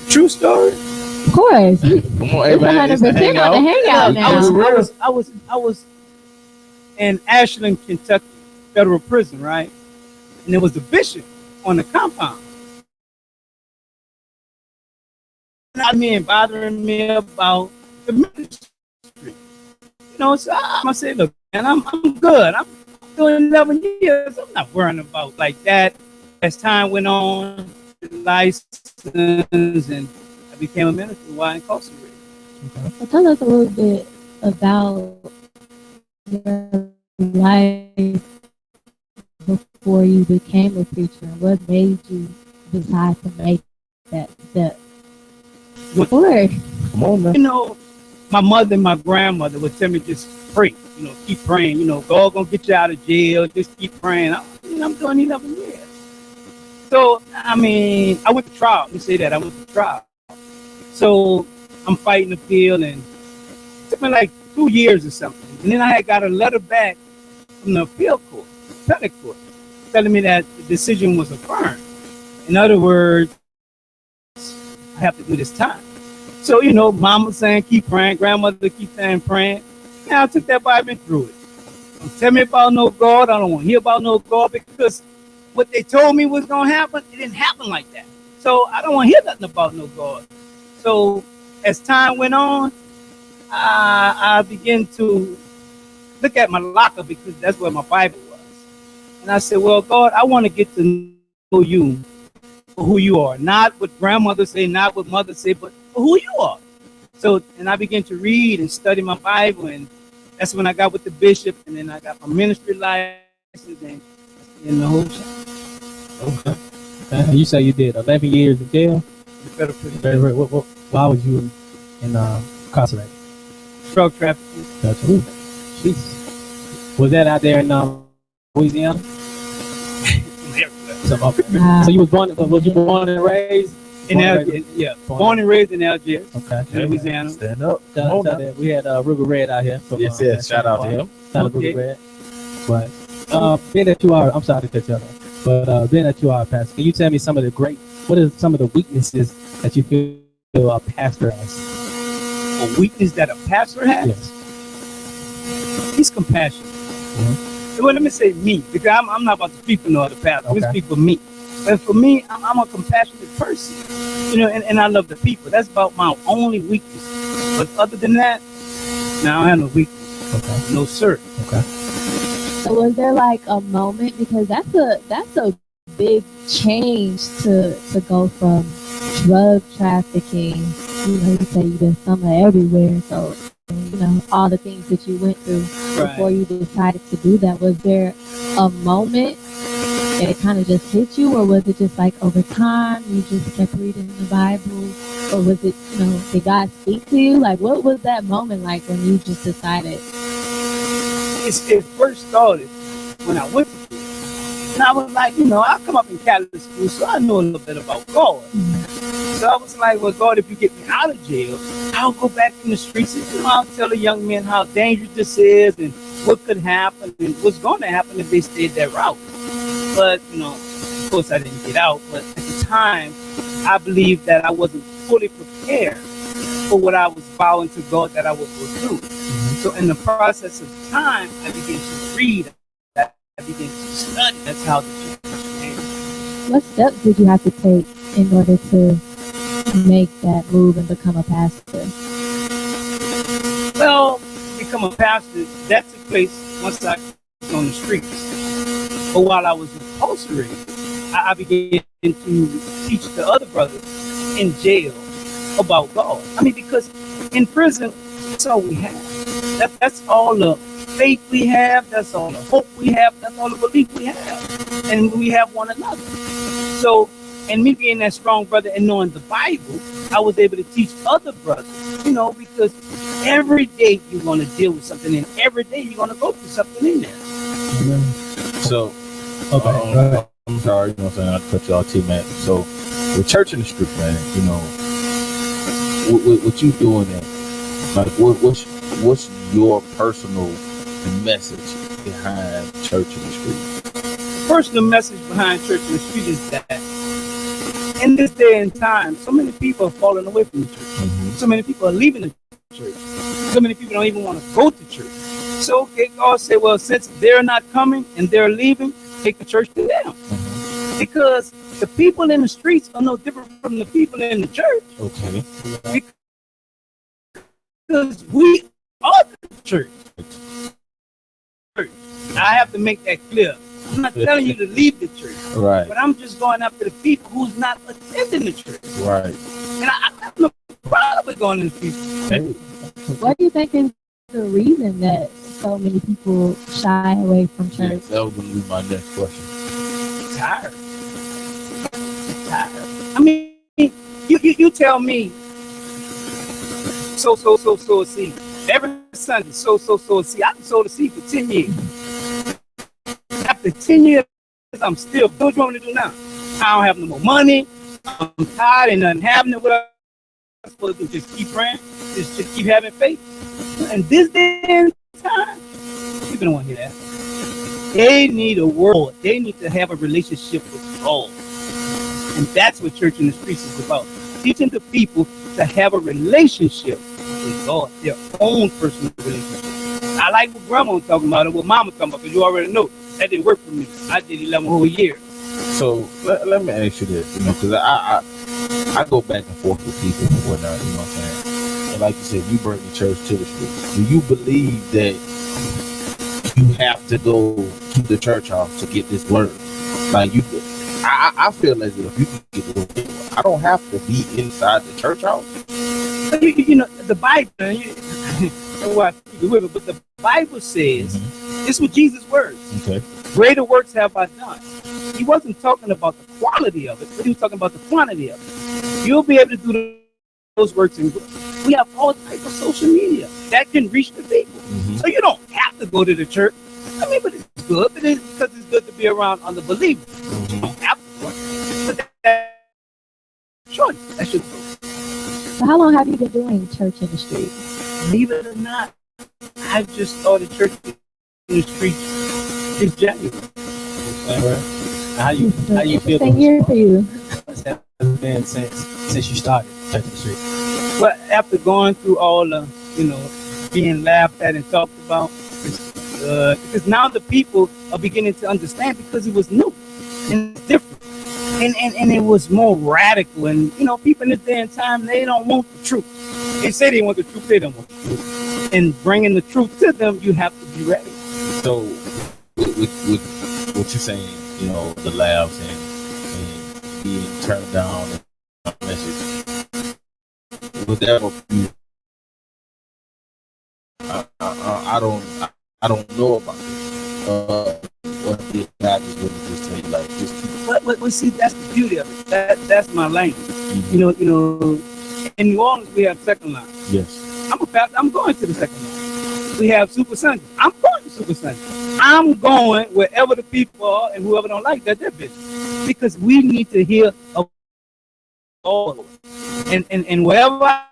S5: True story.
S1: Of course.
S3: Come on, everybody.
S1: It's 100% on the Hangout now.
S5: I was in Ashland, Kentucky, federal prison, right? And there was a bishop on the compound. Not me and bothering me about the ministry. So I say, look, man, I'm good. I'm doing 11 years. I'm not worrying about like that. As time went on, license, and I became a minister while incarcerated.
S1: So tell us a little bit about your life before you became a preacher, and what made you decide to make that step. Before.
S3: Come on, man.
S5: My mother and my grandmother would tell me just pray. Keep praying. God gonna get you out of jail. Just keep praying. I'm doing 11 years. So I went to trial. Let me say that I went to trial. So I'm fighting the appeal, and it took me like 2 years or something. And then I had got a letter back from the appeal court, appellate court, telling me that the decision was affirmed. In other words, I have to do this time. So, mama saying keep praying, grandmother keep saying praying. I took that Bible and threw it. Don't tell me about no God. I don't want to hear about no God, because what they told me was going to happen, it didn't happen like that. So I don't want to hear nothing about no God. So as time went on, I began to look at my locker, because that's where my Bible was. And I said, well, God, I want to get to know you for who you are. Not what grandmother say, not what mother say, but for who you are. So, and I began to read and study my Bible, and that's when I got with the bishop, and then I got my ministry license, and the whole shit.
S2: Okay. You say you did 11 years in jail? Why was you incarcerated?
S5: Drug trafficking.
S2: Jesus. Was that out there in Louisiana? So you was born and raised
S5: in Algiers? Yeah, born and raised in Algiers.
S2: Okay.
S5: Louisiana.
S3: Stand up.
S2: We had Ruger Red out here. From,
S3: yes. Shout out to him.
S2: Shout out to Ruger Red. But being that you are, I'm sorry to cut you off, but being that you are a pastor, can you tell me what are some of the weaknesses that you feel a pastor has?
S5: A weakness that a pastor has?
S2: Yes.
S5: He's compassionate. Mm-hmm. Well, let me say me, because I'm not about to speak for no other pastor. I'm going to speak for me. But for me, I'm a compassionate person, and I love the people. That's about my only weakness. But other than that, I don't have no weakness.
S2: Okay.
S5: No, sir.
S2: Okay.
S1: So was there like a moment, because that's a big change to go from drug trafficking, you say you've been somewhere everywhere, so all the things that you went through before you decided to do that. Was there a moment that it kind of just hit you, or was it just like over time you just kept reading the Bible, or was it, did God speak to you? Like, what was that moment like when you just decided?
S5: It first started when I went to school. And I was like, I come up in Catholic school, so I know a little bit about God. Mm-hmm. So I was like, well, God, if you get me out of jail, I'll go back in the streets and I'll tell the young men how dangerous this is and what could happen and what's going to happen if they stayed that route. But, of course I didn't get out. But at the time, I believed that I wasn't fully prepared for what I was vowing to God that I would go through. Mm-hmm. So in the process of time, I began to read. I began to study. That's how the change came.
S1: What steps did you have to take in order to make that move and become a pastor?
S5: Well, become a pastor, that took place once I was on the streets. But while I was incarcerated, I began to teach the other brothers in jail about God. I mean, because in prison, that's all we have. That's all the faith we have. That's all the hope we have. That's all the belief we have. And we have one another. So, and me being that strong brother and knowing the Bible, I was able to teach other brothers, you know, because every day you're going to deal with something, and every day you're going to go through something in there.
S3: So, I'm sorry, you know what I'm saying? I cut you off, T-Mac. So, with Church in the Street, man, you know, what you doing there? Like, what's your personal message behind Church in the Street?
S5: Personal message behind Church in the Street is that in this day and time, so many people are falling away from the church.
S3: Mm-hmm.
S5: So many people are leaving the church. So many people don't even want to go to church. So okay, God said, well, since they're not coming and they're leaving, take the church to them.
S3: Mm-hmm.
S5: Because the people in the streets are no different from the people in the church.
S3: Okay.
S5: Because we are the church. I have to make that clear. I'm not telling you to leave the church.
S3: Right.
S5: But I'm just going after the people who's not attending the church.
S3: Right.
S5: And I have no problem with going to the people.
S3: Hey.
S1: What do you think is the reason that so many people shy away from church?
S3: Yes, that was going to be my next question.
S5: Tired. I mean, you tell me. So a seed. Every Sunday, so a seed. I can sow the seed for 10 years. After 10 years, I'm still. What do you want me to do now? I don't have no more money. I'm tired and nothing happening. What I'm supposed to do? Just keep praying. Just keep having faith. And this day and time, people don't want to hear that. They need a word. They need to have a relationship with God. And that's what Church in the Streets is about. Teaching the people to have a relationship with God, their own personal relationship. I like what Grandma was talking about and what Mama talking about, because you already know that didn't work for me. I did 11 whole years.
S3: So let me ask you this, you know, because I go back and forth with people and whatnot, you know what I'm saying? And like you said, you bring the church to the streets. Do you believe that you have to go to the church house to get this word? Like I feel as if you can get the word. I don't have to be inside the church house.
S5: You know, the Bible, but the Bible says, this was Jesus' words.
S3: Okay.
S5: Greater works have I done. He wasn't talking about the quality of it, but he was talking about the quantity of it. You'll be able to do those works. And we have all types of social media that can reach the people. Mm-hmm. So you don't have to go to the church. I mean, but it's good, because it's good to be around other believers. Mm-hmm. You don't have to. But that's choice. That's your choice.
S1: So how long have you been doing Church in the Street?
S5: Believe it or not, I just started Church in the Street this January.
S2: How you feel?
S1: Same year for you.
S2: What's that been since you started Church in the Street?
S5: Well, after going through all the, you know, being laughed at and talked about, because now the people are beginning to understand, because it was new and different. And it was more radical, and you know, people in this day and time, they don't want the truth. They say they want the truth, they don't want the truth. And bringing the truth to them, you have to be ready.
S3: So, with what you're saying, you know, the laughs and being turned down and message, would that be? I don't know about it. What the God just wouldn't just tell you, like, just keep.
S5: But see, that's the beauty of it. That's my language. Mm-hmm. You know, in New Orleans we have second line.
S3: Yes.
S5: I'm going to the second line. We have Super Sunday. I'm going to Super Sunday. I'm going wherever the people are, and whoever don't like that, their business. Because we need to hear all. And wherever I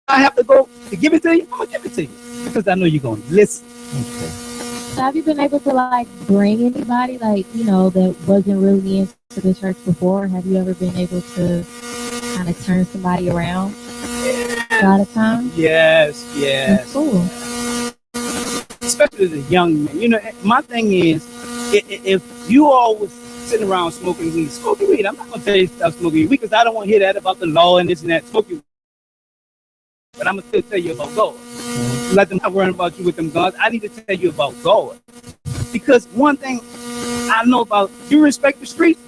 S5: have to go to give it to you, I'm gonna give it to you. Because I know you're gonna listen.
S3: Okay.
S1: So have you been able to like bring anybody like, you know, that wasn't really into the church before? Have you ever been able to kind of turn somebody around a lot of times?
S5: Yes.
S1: That's cool.
S5: Especially the young men. You know, my thing is, if you always sitting around smoking weed, I'm not gonna tell you to stop smoking weed, because I don't want to hear that about the law and this and that. Smoking but I'm gonna still tell you about God. Let them not worry about you with them guns. I need to tell you about God. Because one thing I know about, you respect the streets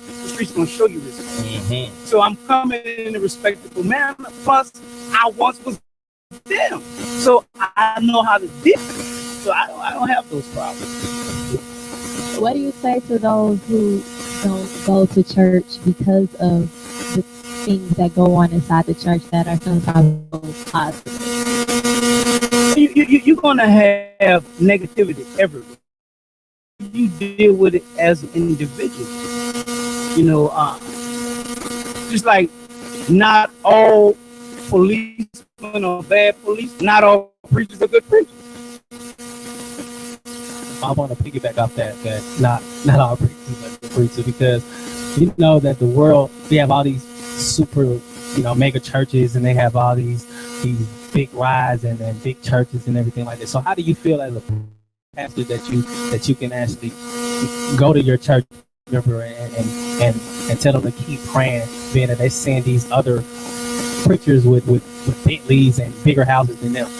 S5: gonna show you respect. So I'm coming in a respectable manner. Plus, I once was them, so I know how to deal. So I don't have those problems.
S1: What do you say to those who don't go to church because of the things that go on inside the church that are sometimes positive?
S5: You're gonna have negativity everywhere. You deal with it as an individual. You know, just like not all policemen are bad police, not all preachers are good preachers.
S2: I want to piggyback off that not all preachers are preachers, because you know that the world, we have all these super mega churches, and they have all these big rides and big churches and everything like that. So how do you feel as a pastor that you can actually go to your church member and tell them to keep praying, being that they're seeing these other preachers with Bentleys and bigger houses than them?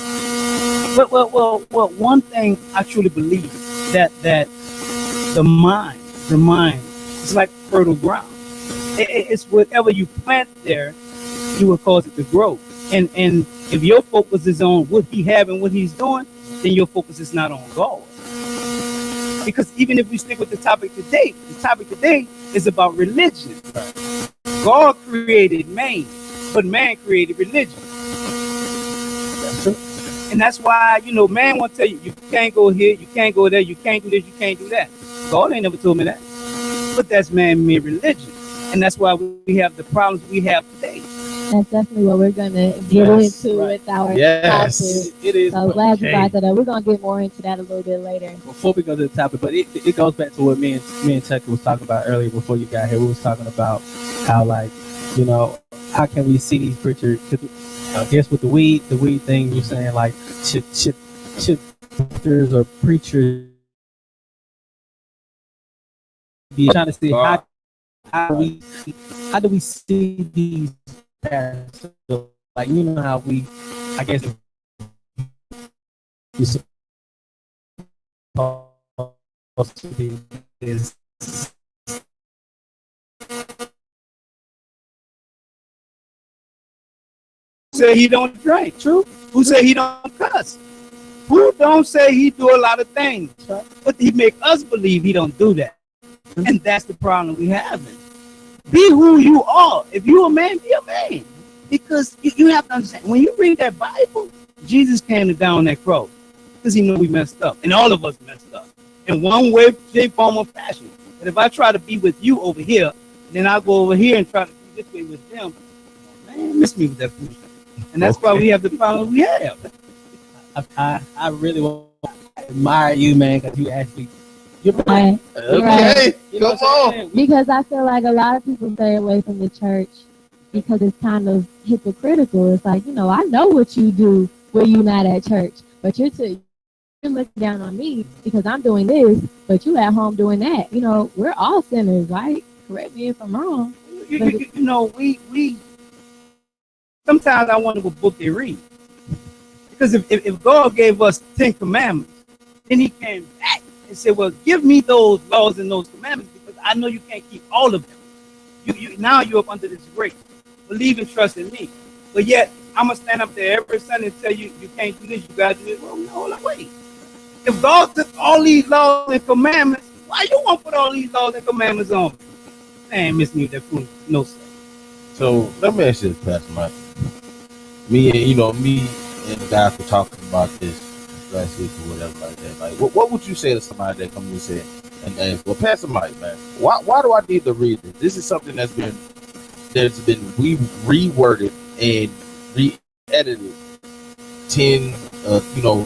S5: Well, one thing I truly believe that the mind is like fertile ground. It's whatever you plant there, you will cause it to grow. And if your focus is on what he have and what he's doing, then your focus is not on God. Because even if we stick with the topic today is about religion. God created man, but man created religion.
S2: That's true.
S5: And that's why, man won't tell you, you can't go here, you can't go there, you can't do this, you can't do that. God ain't never told me that. But that's man-made religion. And that's why we have the problems we have today.
S1: That's definitely what we're going to get into with our topic.
S2: It is.
S1: So glad you brought that up. We're going to get more into that a little bit later.
S2: Before we go to the topic, but it goes back to what me and Chuck was talking about earlier before you got here. We was talking about how, how can we see these preachers? I guess with the weed thing, you're saying should pastors or preachers be trying to see how do we see these pastors? How we, I guess, you're supposed to be is.
S5: Say he don't drink, true? Who say he don't cuss? Who don't say he do a lot of things, right? But he make us believe he don't do that. And that's the problem we having. Be who you are. If you a man, be a man. Because you have to understand, when you read that Bible, Jesus came to die on that cross because he knew we messed up. And all of us messed up. In one way, shape, form, or fashion. But if I try to be with you over here, then I'll go over here and try to be this way with them. Man, miss me with that food. And that's why we have the problem we have.
S2: I really want to admire you, man, because you're
S1: right.
S3: Okay, come on.
S1: Because I feel like a lot of people stay away from the church because it's kind of hypocritical. It's like, I know what you do when you're not at church, but you're looking down on me because I'm doing this, but you at home doing that. We're all sinners, right? Correct me if I'm wrong.
S5: We sometimes I wonder what book they read. Because if God gave us 10 commandments, then he came back and said, well, give me those laws and those commandments because I know you can't keep all of them. Now you're up under this grace. Believe and trust in me. But yet, I'm going to stand up there every Sunday and tell you, you can't do this, you got to do this. Well, no, wait. If God took all these laws and commandments, why you want to put all these laws and commandments on me? Man, miss me with that food. No, sir.
S3: So let me ask you this, Pastor Mike. Me and the guys were talking about this last week or whatever like that. Like, what would you say to somebody that comes and say, and well, Pastor Mike, man, why do I need to read this? This is something that's been reworded and re-edited 10, a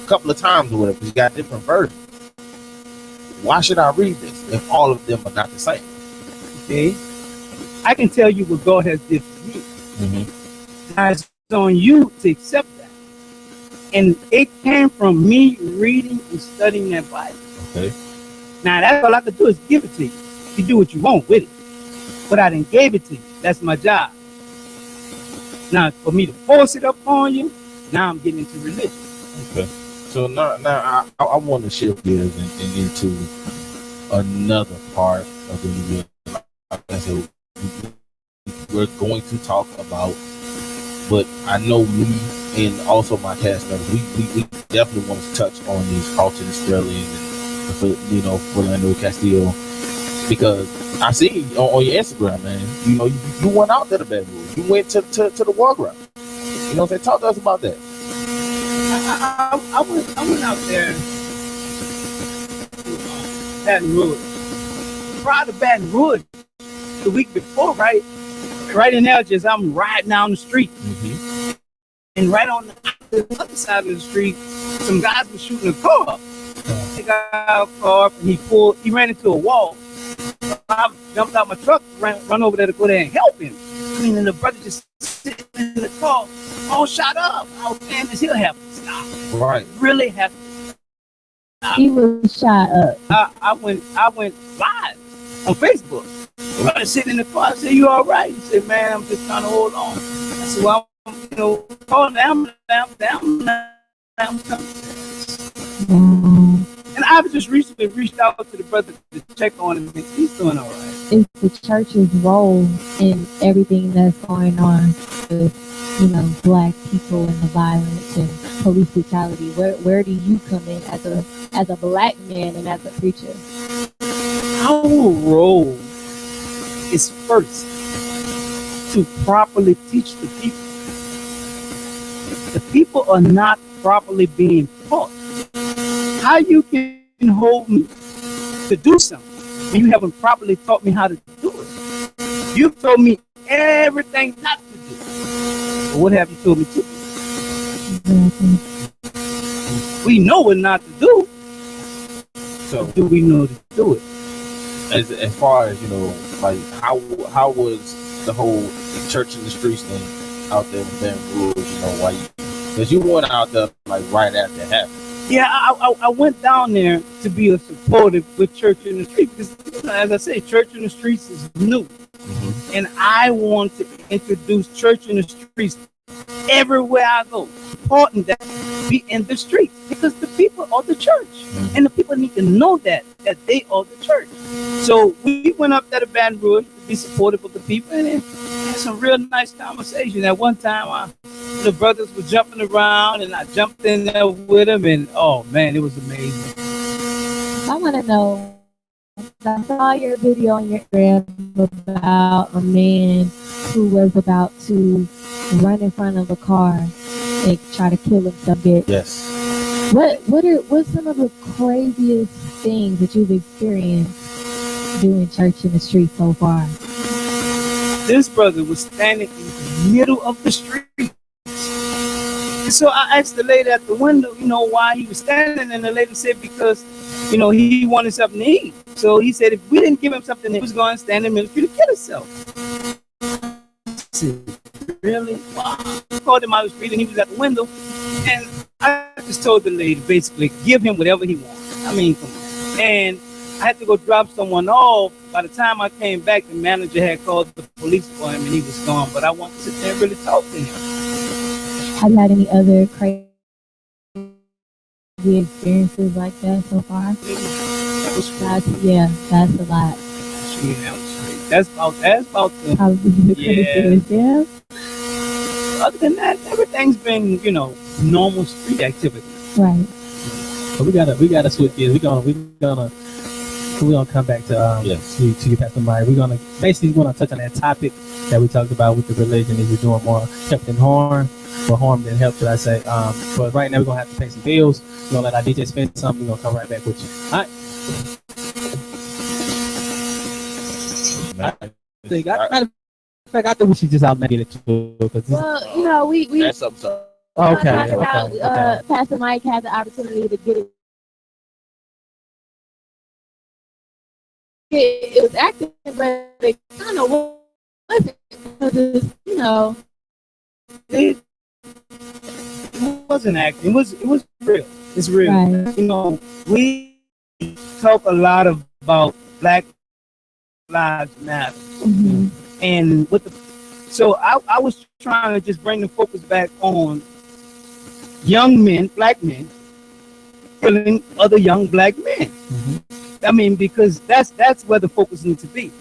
S3: couple of times or whatever. We got different versions. Why should I read this if all of them are not the same?
S5: Okay, I can tell you what God has did for me.
S3: Mm-hmm.
S5: Now it's on you to accept that. And it came from me reading and studying that Bible.
S3: Okay.
S5: Now that's all I could do is give it to you. You do what you want with it. But I didn't gave it to you. That's my job. Now for me to force it up on you, now I'm getting into religion.
S3: Okay. So now I want to shift gears and into another part of the new year. Like I said, we're going to talk about, but I know me and also my cast members, we definitely want to touch on these Carlton Sterling and Fernando Castillo, because I see on your Instagram, man, you went out to the bedroom, you went to the war ground. You know what I'm saying? Talk to us about that.
S5: I went out there to Baton Rouge. Prior to Baton Rouge, the week before, right in there, just I'm riding down the street, and right on the other side of the street, some guys were shooting a car up. They got out of a car and he ran into a wall. I jumped out my truck, run over there to go there and help him. I mean, and the brother just sitting in the car, all shot up. I was saying, this he'll have to stop.
S3: Right.
S5: Really have to stop.
S1: He was shot up.
S5: I went live on Facebook. The brother sitting in the car, I said, you all right? He said, man, I'm just trying to hold on. I said, well, call the ambulance down. And I've just recently reached out to the brother to check on him, and he's doing all right.
S1: It's the church's role in everything that's going on with, Black people and the violence and police brutality. Where do you come in as a Black man and as a preacher?
S5: Our role is first to properly teach the people. The people are not properly being taught. How you can hold me to do something when you haven't properly taught me how to do it? You've told me everything not to do. But what have you told me to do?
S1: Exactly.
S5: We know what not to do.
S3: So
S5: do we know to do it?
S3: As far as like how was the whole church in the streets thing out there in Baton Rouge? Why? Because you went out there like right after it happened.
S5: Yeah, I went down there to be a supporter with Church in the Streets because, as I say, Church in the Streets is new. And I want to introduce Church in the Streets everywhere I go, supporting that, be in the streets, because the people are the church. And the people need to know that they are the church. So we went up there to Baton Rouge to be supportive of the people and had some real nice conversation. At one time, the brothers were jumping around and I jumped in there with them, and oh man, it was amazing.
S1: I want to know, I saw your video on your Instagram about a man who was about to run in front of a car and try to kill himself.
S3: Yes.
S1: What's some of the craziest things that you've experienced doing church in the street so far?
S5: This brother was standing in the middle of the street. And so I asked the lady at the window, why he was standing, and the lady said because, he wanted something to eat. So he said if we didn't give him something, he was going to stand in the middle of the street to kill himself. I said, really? Wow. I called him out of the street and he was at the window. And I just told the lady, basically, give him whatever he wants. I mean, come on. And I had to go drop someone off. By the time I came back, the manager had called the police for him and he was gone. But I wanted to sit there and really talk to him.
S1: Have you had any other crazy experiences like that so far? That's a lot.
S5: That's about the
S1: probably the craziest, yeah.
S5: Other than that, everything's been, normal street activity.
S1: Right.
S2: But we gotta switch gears. We're gonna come back to to you, Pastor Mike. We're gonna touch on that topic that we talked about with the religion. Is you're doing more help than harm, or harm than help, should I say? But right now we're gonna have to pay some bills. We're gonna let our DJ spin something. We're gonna come right back with you. All right. I think we should just get it too.
S1: Well, we
S3: that's up to.
S1: Okay. Pastor Mike had the opportunity to get it. It was acting, but it kind of wasn't because
S5: it wasn't acting. It was real. It's real.
S1: Right.
S5: We talk a lot about Black Lives Matter, and so I was trying to just bring the focus back on young men, black men, killing other young black men. I mean, because that's where the focus needs to be.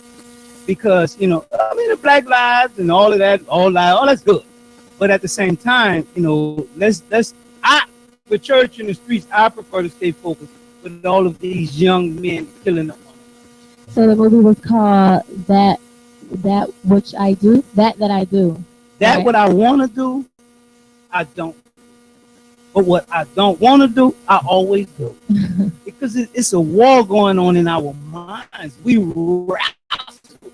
S5: Because I mean, the Black Lives and all of that, all that's good. But at the same time, the church in the streets, I prefer to stay focused with all of these young men killing them.
S1: So the movie was called that which I do, that I do.
S5: That
S1: Right.
S5: what I want to do, I don't. But what I don't want to do, I always do. Because it's a war going on in our minds. We wrestle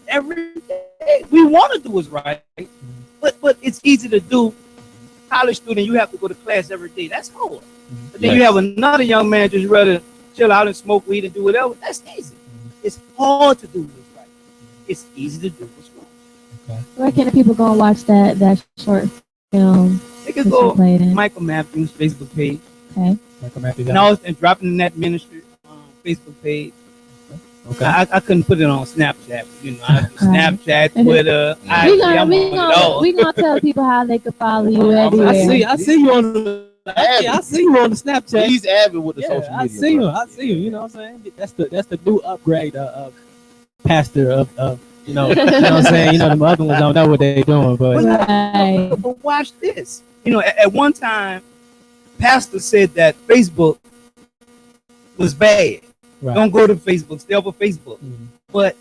S5: every day. We want to do what's right, but it's easy to do. College student, you have to go to class every day. That's hard. But then you have another young man just rather chill out and smoke weed and do whatever. That's easy. It's hard to do what's right. It's easy to do what's wrong.
S1: Where can the people go and watch that short film?
S5: They can
S1: that
S5: go
S1: you played in?
S5: Michael Matthews' Facebook page.
S1: Okay.
S2: Michael Matthews.
S5: And dropping in that ministry Facebook page.
S2: Okay.
S5: I couldn't put it on Snapchat. I Snapchat, Twitter.
S1: We gonna tell people how they can follow you everywhere.
S2: I see you on the. I see you on the Snapchat.
S3: He's avid with the social media.
S2: I see you. You know what I'm saying? That's the new upgrade of pastor of you know what I'm saying. The other ones don't know what they're doing, but
S1: Right.
S5: But watch this. At one time, pastor said that Facebook was bad.
S2: Right.
S5: Don't go to Facebook. Stay off of Facebook.
S2: Mhm.
S5: But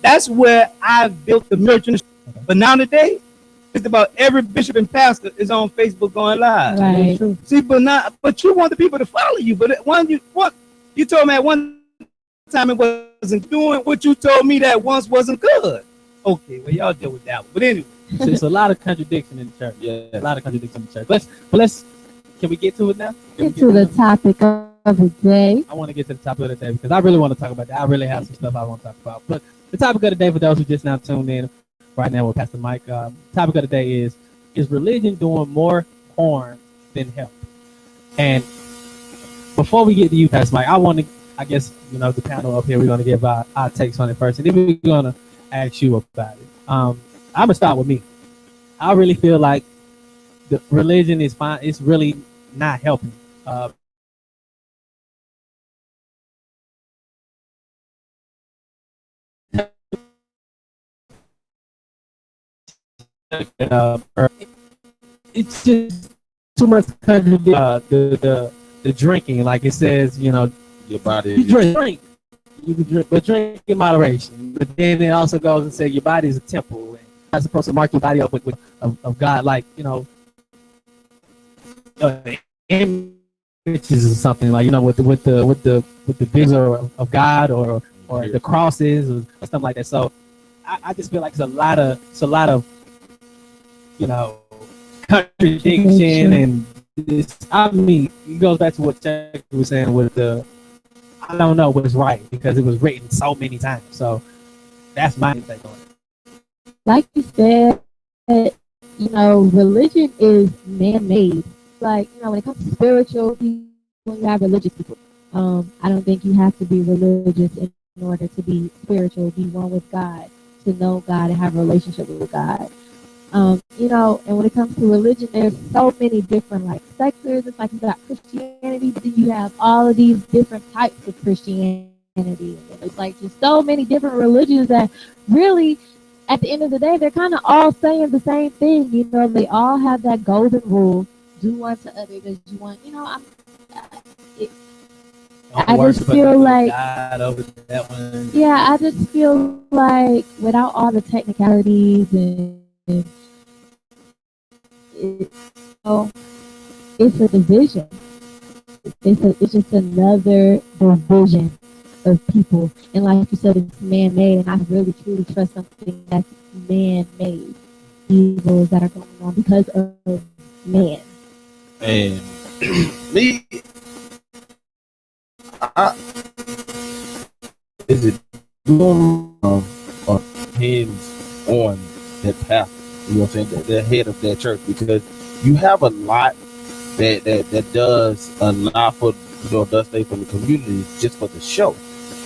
S5: that's where I built the merchant.
S2: Okay.
S5: But now today, just about every bishop and pastor is on Facebook going live.
S1: Right.
S5: See, but you want the people to follow you. But you told me at one time it wasn't doing what you told me that once wasn't good. Okay, well y'all deal with that one. But anyway,
S2: So it's a lot of contradiction in the church.
S3: Yeah.
S2: A lot of contradiction in the church. Let's can we get to it now?
S1: Get to the topic of the day.
S2: I want to get to the topic of the day because I really want to talk about that. I really have some stuff I want to talk about. But the topic of the day, for those who just now tuned in right now with Pastor Mike, topic of the day is religion doing more harm than help? And before we get to you, Pastor Mike, I guess, the panel up here, we're going to give our takes on it first. And then we're going to ask you about it. I'm going to start with me. I really feel like the religion is fine. It's really not helping. It's just too much the drinking. Like it says,
S3: Your body.
S2: you drink. You can drink, but drink in moderation. But then it also goes and says your body is a temple. And you're not supposed to mark your body up with of God, like images or something, like with the visual of God or the crosses or something like that. So I just feel like it's a lot of contradiction, and it goes back to what Jack was saying with the I don't know what's right because it was written so many times. So that's my take on it.
S1: Like you said, religion is man-made. Like, when it comes to spiritual people, you have religious people. I don't think you have to be religious in order to be spiritual, be one with God, to know God and have a relationship with God. And when it comes to religion, there's so many different sectors. It's like you got Christianity, then you have all of these different types of Christianity. And it's like just so many different religions that really, at the end of the day, they're kind of all saying the same thing. They all have that golden rule: do unto others as you want. I just feel like
S2: God over that one.
S1: Yeah, I just feel like without all the technicalities and it's a division. It's just another division of people. And like you said, it's man-made, and I really truly trust something that's man-made. Evils that are going on because of man.
S3: And me, is it doing hands on that path? You know what I'm saying? The head of that church, because you have a lot that does a lot for does things for the community just for the show,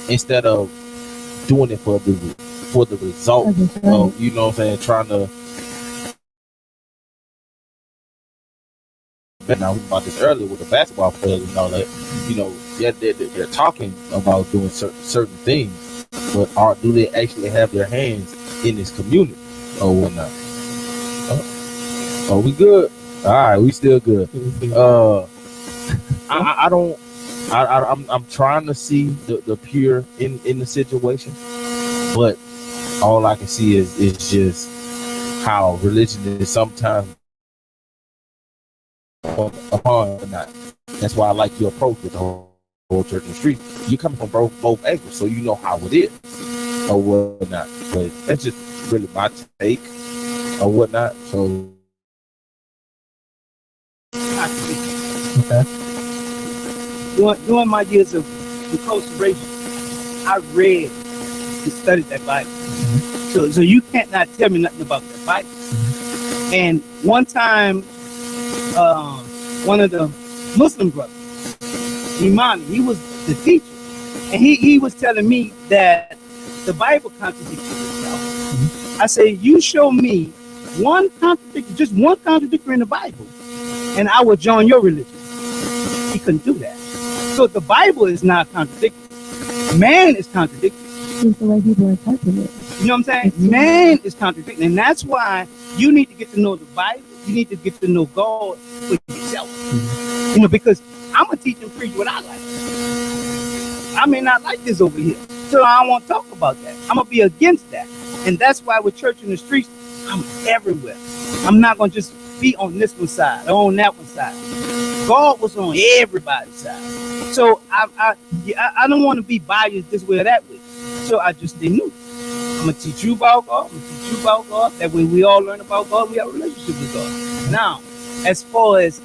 S3: instead of doing it for the result of, you know what I'm saying, trying to now we about this earlier with the basketball players and all that. You know, yeah, they're talking about doing certain things, but do they actually have their hands in this community or whatnot? Oh, we good? All right, we still good. I don't. I'm trying to see the pure in the situation, but all I can see is just how religion is sometimes upon or not. That's why I like your approach with the whole church in the street. You come from both angles, so you know how it is or whatnot. But that's just really my take or whatnot. So
S2: Okay.
S5: During my years of incarceration, I read and studied that Bible. So you can't not tell me nothing about that Bible. And one time, one of the Muslim brothers, Imani, he was the teacher, and he was telling me that the Bible contradicts itself. I say, you show me one contradiction, just one contradictory in the Bible, and I will join your religion. He couldn't do that. So the Bible is not contradictory. Man is contradictory.
S1: It's the way people interpret it.
S5: You know what I'm saying? Man is contradicting. And that's why you need to get to know the Bible. You need to get to know God for yourself. You know, because I'm going to teach and preach what I like. I may not like this over here. So I don't want to talk about that. I'm going to be against that. And that's why with Church in the Streets, I'm everywhere. I'm not going to just be on this one side or on that one side. God was on everybody's side. So I don't want to be biased this way or that way. So I just stay neutral. I'm going to teach you about God. I'm going to teach you about God. That way we all learn about God. We have a relationship with God. Now, as far as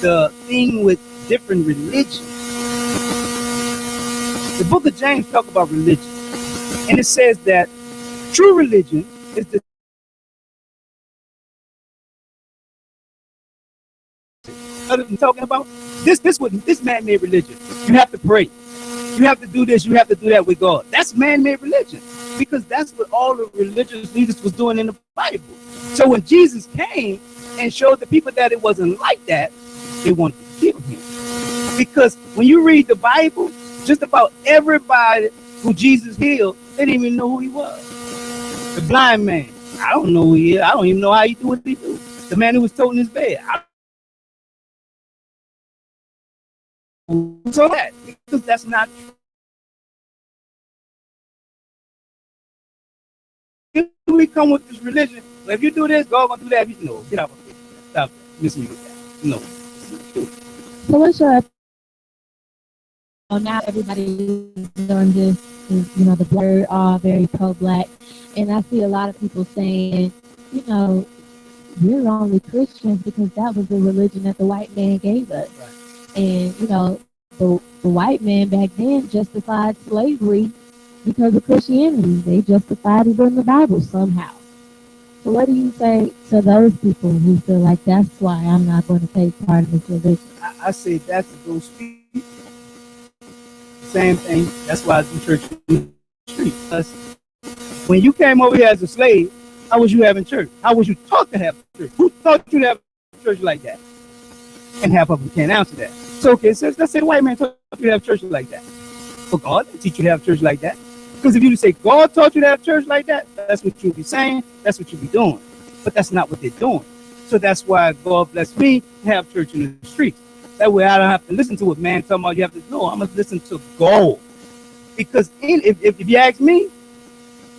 S5: the thing with different religions, the book of James talks about religion. And it says that true religion is the other than talking about this man-made religion. You have to pray. You have to do this. You have to do that with God. That's man-made religion because that's what all the religious leaders was doing in the Bible. So when Jesus came and showed the people that it wasn't like that, they wanted to kill him. Because when you read the Bible, just about everybody who Jesus healed, they didn't even know who he was. The blind man, I don't know who he is. I don't even know how he do what he do. The man who was told in his bed, so that because that's not true. We come with this religion. Well, if you do this, God gonna do that. No, get out of it. Stop missing with that. No.
S1: So what's your now everybody is doing this is, you know, the blur all very pro-black, and I see a lot of people saying, you know, we're only Christians because that was the religion that the white man gave us.
S2: Right.
S1: And, you know, the white man back then justified slavery because of Christianity. They justified it in the Bible somehow. So what do you say to those people who feel like that's why I'm not going to take part of this religion?
S5: I say that's those people. Same thing. That's why I do church in the street. Because when you came over here as a slave, how was you having church? How was you taught to have church? Who taught you to have church like that? And half of them can't answer that. So, okay, so let's say the white man taught you to have church like that. But God didn't teach you to have church like that. Because if you say God taught you to have church like that, that's what you'll be saying, that's what you'll be doing. But that's not what they're doing. So that's why God bless me to have church in the streets. That way I don't have to listen to what man talking about. You have to know. I'm going to listen to God. Because if you ask me,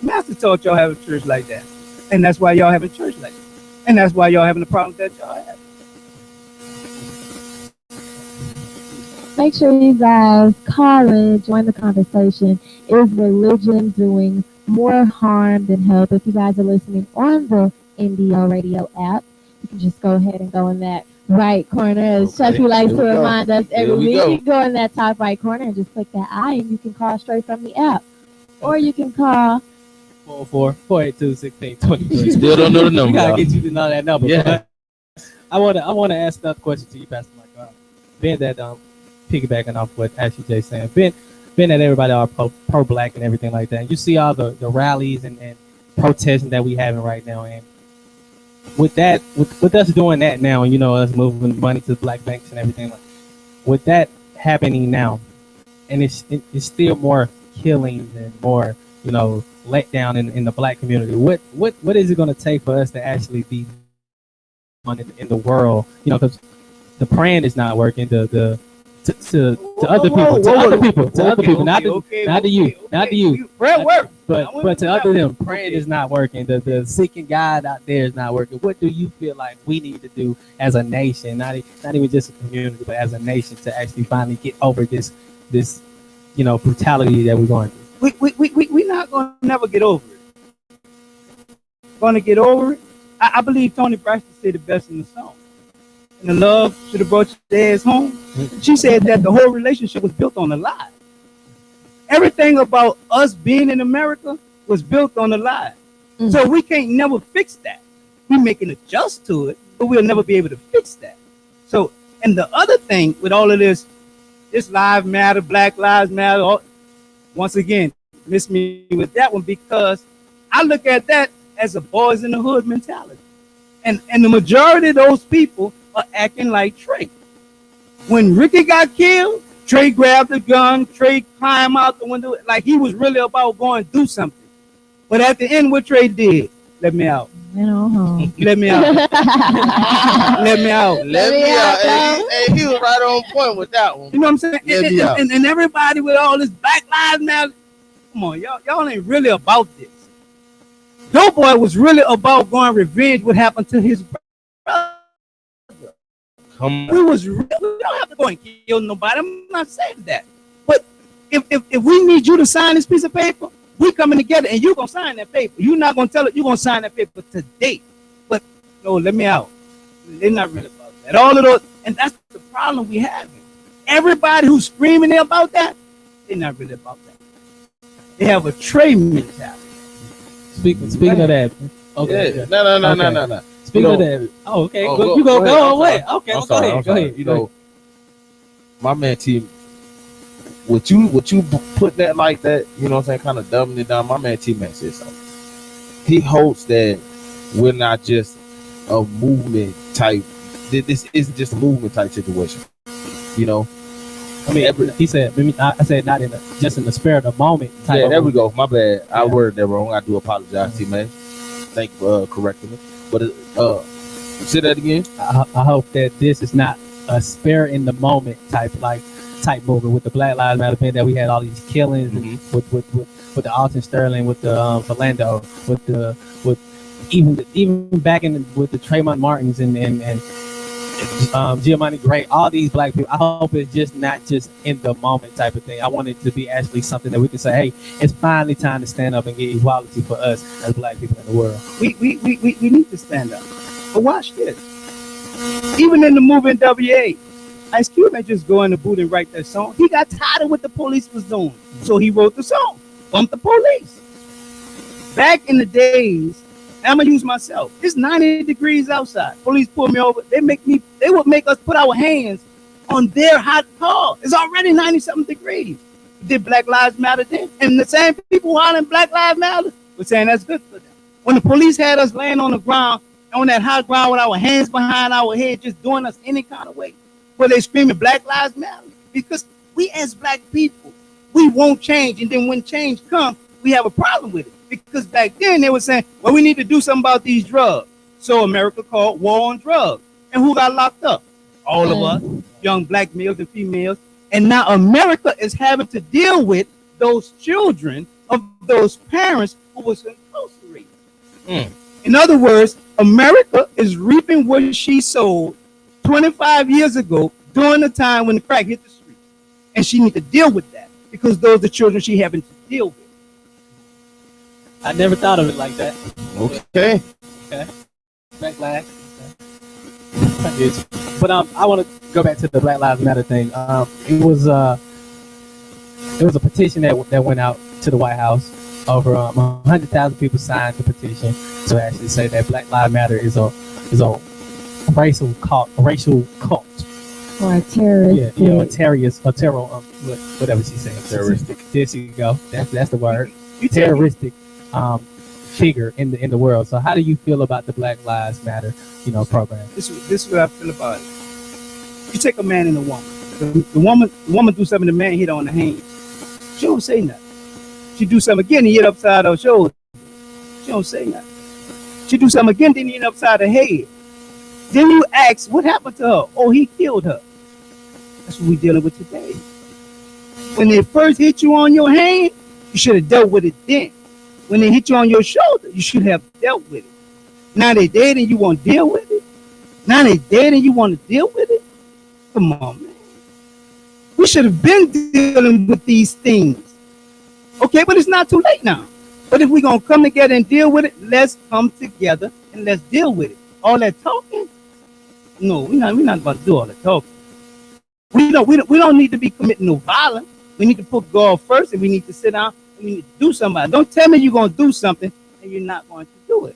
S5: Master taught y'all have a church like that. And that's why y'all having church like that. And that's why y'all having the problems that y'all have.
S1: Make sure you guys call in, join the conversation. Is religion doing more harm than help? If you guys are listening on the NDO radio app, you can just go ahead and go in that right corner. As Chucky likes to remind us every week, you can go in that top right corner and just click that I, and you can call straight from the app. Or you can call
S2: 404-482-1623.
S3: Still don't know the number.
S2: We gotta get you to know that number.
S3: Yeah.
S2: I wanna ask another question to you, Pastor Mike. Being that piggybacking off what Ashley J saying, being that everybody are pro-black and everything like that, you see all the rallies and protesting that we having right now, and with that, with us doing that now, you know, us moving money to black banks and everything, with that happening now, and it's still more killings and more, you know, let down in the black community. What is it going to take for us to actually be in the world? You know, because the praying is not working. To other people, not to you,
S5: Prayer work.
S2: but to other them, praying is not working. The seeking God out there is not working. What do you feel like we need to do as a nation, not even just a community, but as a nation, to actually finally get over this you know, brutality that we're going through?
S5: We're not going to never get over it. Going to get over it. I believe Tony Braxton said the best in the song. And the love should have brought your ass home. She said that the whole relationship was built on a lie. Everything about us being in America was built on a lie. Mm-hmm. So we can't never fix that. We make an adjust to it, but we'll never be able to fix that. So, and the other thing with all of this lives matter, Black Lives Matter, once again, miss me with that one, because I look at that as a boys in the hood mentality. And the majority of those people are acting like Trey. When Ricky got killed, Trey grabbed the gun, Trey climbed out the window, like he was really about going to do something. But at the end, what Trey did? Let me out. Let me out. Let me out.
S3: Let me out. Hey, he was right on point with that one.
S5: You know what I'm saying? And everybody with all this Black Lives Matter, come on, y'all ain't really about this. Doughboy was really about going revenge what happened to his brother. We don't have to go and kill nobody. I'm not saying that. But if we need you to sign this piece of paper, we coming together and you're going to sign that paper. You're not going to tell it. You're going to sign that paper today. But no, let me out. They're not really about that. All of those, and that's the problem we have. Everybody who's screaming about that, they're not really about that. They have a Trey mentality.
S2: Speaking of that. Okay.
S3: Yeah. No.
S2: Speaking of that. Oh, okay. Go away. Okay, go ahead.
S3: You know, my man T, what you put that like that, you know what I'm saying, kind of dumbing it down. My man T Man said something. He hopes that we're not just a movement type. This isn't just a movement type situation. You know,
S2: I mean, he said. I said not just in the spare of the moment.
S3: Yeah, there we go. My bad. I worded that wrong. I do apologize, T Man. Thank you for correcting me. But say that again.
S2: I hope that this is not a spare in the moment type movement with the Black Lives Matter event, that we had all these killings with the Alton Sterling, with the Philando, with even back with the Trayvon Martins and Giovanni Gray, all these black people. I hope it's just not just in the moment type of thing. I want it to be actually something that we can say, hey, it's finally time to stand up and get equality for us as black people in the world.
S5: We need to stand up. But watch this. Even in the movie WA, Ice Cube ain't just go in the booth and write that song. He got tired of what the police was doing. So he wrote the song, Bump the Police. Back in the days, I'm gonna use myself. It's 90 degrees outside. Police pull me over. They would make us put our hands on their hot car. It's already 90-something degrees. Did Black Lives Matter then? And the same people who hollering Black Lives Matter were saying that's good for them. When the police had us laying on the ground, on that hot ground with our hands behind our head, just doing us any kind of way, where they screaming Black Lives Matter, because we as black people, we won't change. And then when change comes, we have a problem with it. Because back then they were saying, well, we need to do something about these drugs. So America called war on drugs. And who got locked up? All of us, young black males and females. And now America is having to deal with those children of those parents who was incarcerated. In other words, America is reaping what she sowed 25 years ago during the time when the crack hit the street. And she needs to deal with that because those are the children she having to deal with.
S2: I never thought of it like that.
S3: Okay.
S2: Backlash. But I want to go back to the Black Lives Matter thing. It was a petition that went out to the White House. Over 100,000 people signed the petition to actually say that Black Lives Matter is a racial cult, or
S1: a terrorist.
S2: Yeah, a terror, whatever she said. Terroristic. There you go. That's the word. Terroristic figure in the world. So how do you feel about the Black Lives Matter, program?
S5: This is what I feel about it. You take a man and a woman. The woman do something, the man hit on the hands. She don't say nothing. She do something again, he hit upside her shoulder. She don't say nothing. She do something again, then he hit upside her head. Then you ask, what happened to her? Oh, he killed her. That's what we're dealing with today. When they first hit you on your hand, you should have dealt with it then. When they hit you on your shoulder, you should have dealt with it. Now they dead and you want to deal with it? Now they dead and you want to deal with it? Come on, man. We should have been dealing with these things. Okay, but it's not too late now. But if we're going to come together and deal with it, let's come together and let's deal with it. All that talking? No, we're not about to do all that talking. We don't need to be committing no violence. We need to put God first, and we need to sit down and we need to do something. Don't tell me you're going to do something and you're not going to do it.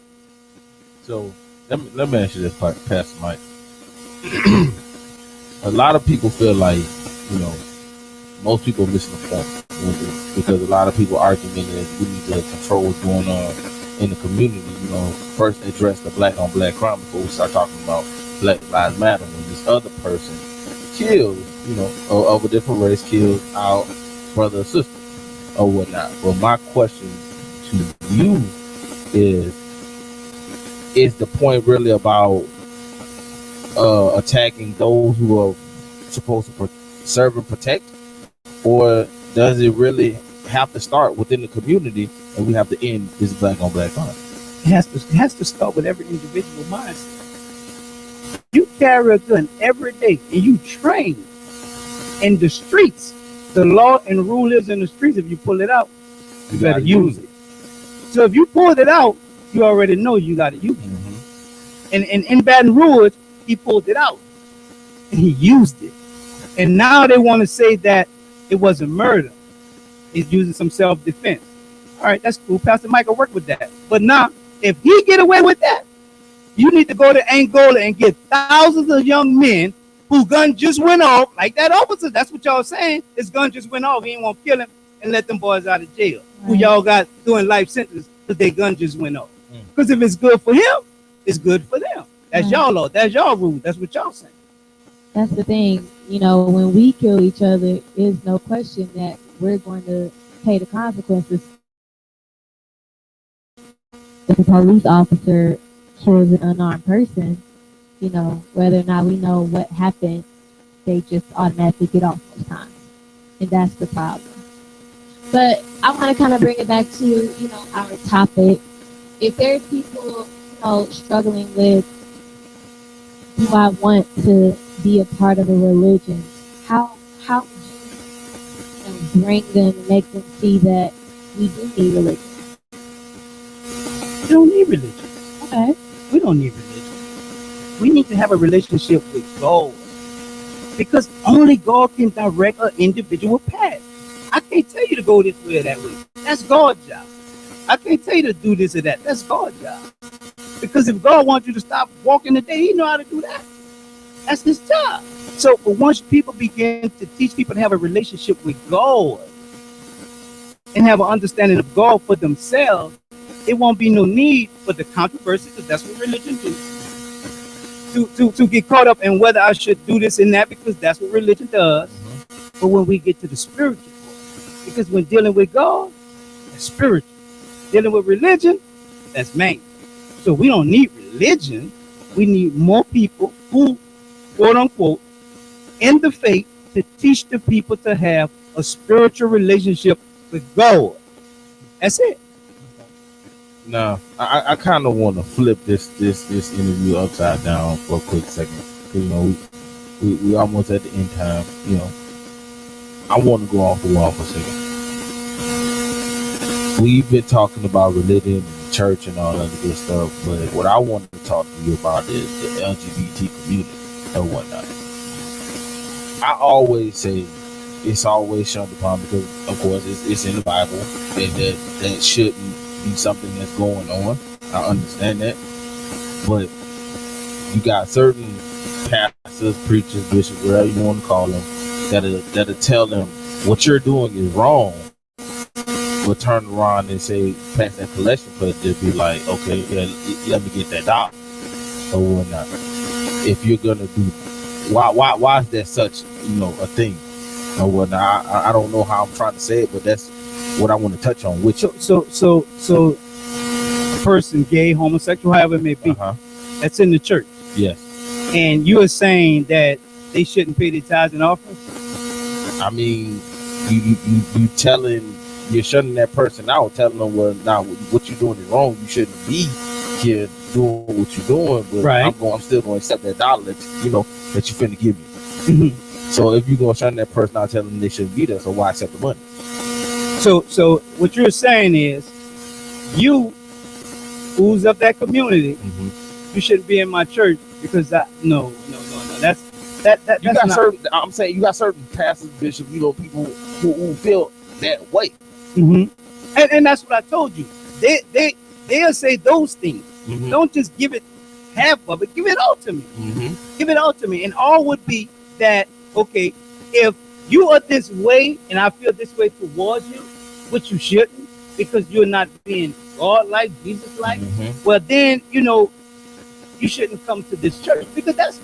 S3: So let me ask you this part, Pastor Mike. A lot of people feel like, most people miss the point because a lot of people arguing that we need to control what's going on in the community. First address the black on black crime before we start talking about Black Lives Matter. When this other person kills, of a different race, kills our brother or sister or whatnot. But my question to you is the point really about attacking those who are supposed to serve and protect, or does it really have to start within the community and we have to end this black on black crime?
S5: It has to start with every individual mindset. You carry a gun every day and you train in the streets. The law and rule is in the streets. If you pull it out, you better use it. So if you pulled it out, you already know you got to use it. Mm-hmm. And in Baton Rouge, he pulled it out and he used it. And now they want to say that it wasn't murder. He's using some self-defense. All right, that's cool. Pastor Michael worked with that. But now, if he get away with that, you need to go to Angola and get thousands of young men whose gun just went off, like that officer. That's what y'all saying. His gun just went off. He ain't want to kill him and let them boys out of jail. Right. Who y'all got doing life sentence because their gun just went off. Because if it's good for him, it's good for them. That's y'all law. That's y'all rule. That's what y'all saying.
S1: That's the thing. When we kill each other, there's no question that we're going to pay the consequences. If a police officer kills an unarmed person, whether or not we know what happened, they just automatically get off most times. And that's the problem. But I want to kind of bring it back to, our topic. If there's people, struggling with, do I want to be a part of a religion? How would you bring them, make them see that we do need religion?
S5: We don't need religion.
S1: Okay.
S5: We don't need religion. We need to have a relationship with God. Because only God can direct an individual path. I can't tell you to go this way or that way. That's God's job. I can't tell you to do this or that. That's God's job. Because if God wants you to stop walking today, He know how to do that. That's His job. So once people begin to teach people to have a relationship with God and have an understanding of God for themselves, it won't be no need for the controversy, because that's what religion do. To get caught up in whether I should do this and that, because that's what religion does. Mm-hmm. But when we get to the spiritual part, because when dealing with God, that's spiritual. Dealing with religion, that's man. So we don't need religion. We need more people who, quote unquote, in the faith, to teach the people to have a spiritual relationship with God. That's it.
S3: Now, I kind of want to flip this interview upside down for a quick second. Because, we almost at the end time. I want to go off the wall for a second. We've been talking about religion and church and all that good stuff, but what I wanted to talk to you about is the LGBT community and whatnot. I always say it's always shunned upon because, of course, it's in the Bible, and that shouldn't be something that's going on. I understand that, but you got certain pastors, preachers, bishops, whatever you want to call them, that'll tell them what you're doing is wrong, will turn around and say, pass that collection plate, they'll be like, okay, yeah, let me get that dollar or whatnot. If you're gonna do, why is that such, a thing or whatnot? I don't know how I'm trying to say it, but that's what I want to touch on. Which
S5: So a person, gay, homosexual, however it may be, that's in the church.
S3: Yes.
S5: And you are saying that they shouldn't pay their tithes and offerings?
S3: I mean, you're shutting that person out, telling them, well, now what you're doing is wrong. You shouldn't be here doing what you're doing, but
S5: right.
S3: I'm still going to accept that dollar that that you finna give me. So if you're going to shut that person out, telling them they shouldn't be there, so why accept the money?
S5: So what you're saying is, you who's of that community, you shouldn't be in my church because no. That's
S3: you got
S5: not.
S3: certain. I'm saying you got certain pastors, bishops, people who feel that way.
S5: And that's what I told you. They'll say those things. Don't just give it half of it. Give it all to me. Give it all to me. And all would be that, okay, if you are this way and I feel this way towards you, which you shouldn't, because you're not being God-like, Jesus-like, well then, you shouldn't come to this church, because that's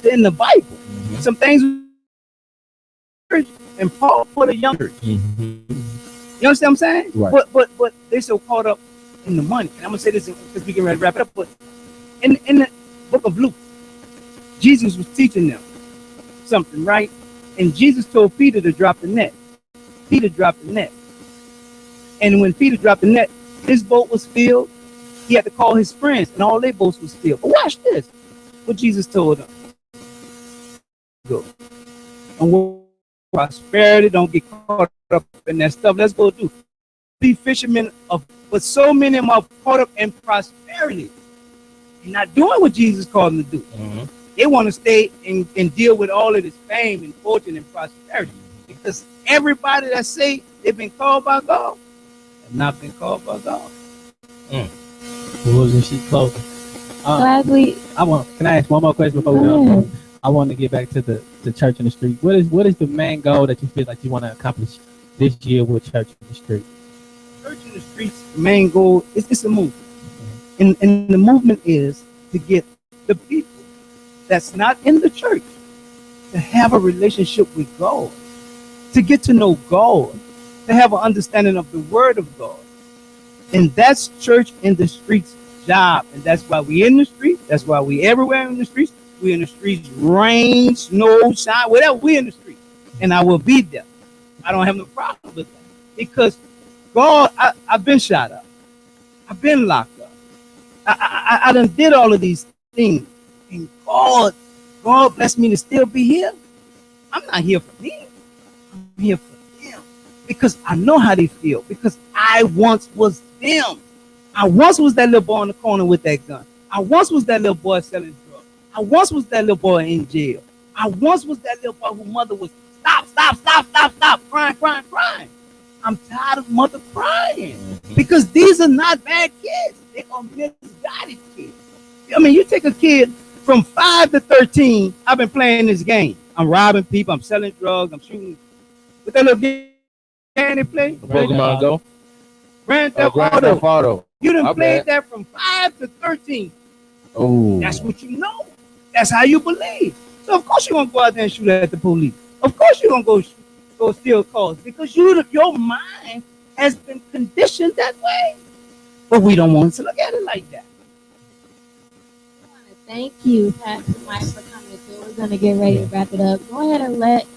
S5: in the Bible. Some things and Paul for the younger. You understand what I'm saying?
S3: Right.
S5: But they're so caught up in the money. And I'm gonna say this because we can wrap it up. But in the book of Luke, Jesus was teaching them something, right? And Jesus told Peter to drop the net. Peter dropped the net. And when Peter dropped the net, his boat was filled. He had to call his friends, and all their boats was filled. But watch this. What Jesus told them. Go. And prosperity, don't get caught up in that stuff. Let's go do. Be fishermen but so many of them are caught up in prosperity. You're not doing what Jesus called them to do. They want to stay and deal with all of this fame and fortune and prosperity. Because everybody that say they've been called by God have not been called by God.
S2: Wolves and sheep clothing. Can I ask one more question before we go? I want to get back to the church in the street. What is the main goal that you feel like you want to accomplish this year with church in the street?
S5: Church in the streets, the main goal is it's a movement. And the movement is to get the people that's not in the church to have a relationship with God, to get to know God, to have an understanding of the word of God. And that's church in the streets job. And that's why we in the street. That's why we everywhere in the streets. We in the streets, rain, snow, shine, whatever, we in the street. And I will be there. I don't have no problem with that. Because God, I've been shot up. I've been locked up. I done did all of these things. And God blessed me to still be here. I'm not here for me. I'm here for them. Because I know how they feel. Because I once was them. I once was that little boy in the corner with that gun. I once was that little boy selling drugs. I once was that little boy in jail. I once was that little boy whose mother was stop, crying. I'm tired of mother crying. Because these are not bad kids. They are misguided kids. I mean, you take a kid from 5 to 13, I've been playing this game. I'm robbing people, I'm selling drugs, I'm shooting. With that little game they play?
S3: Pokemon Go?
S5: Grand Theft Auto. You done played that from 5 to 13.
S3: Oh,
S5: that's what you know. That's how you believe. So of course you're gonna go out there and shoot at the police. Of course you're gonna go steal cars because your mind has been conditioned that way. But we don't want to look at it like that.
S1: I want to thank you, Pastor Mike, for coming through. We're gonna get ready to wrap it up. Go ahead and let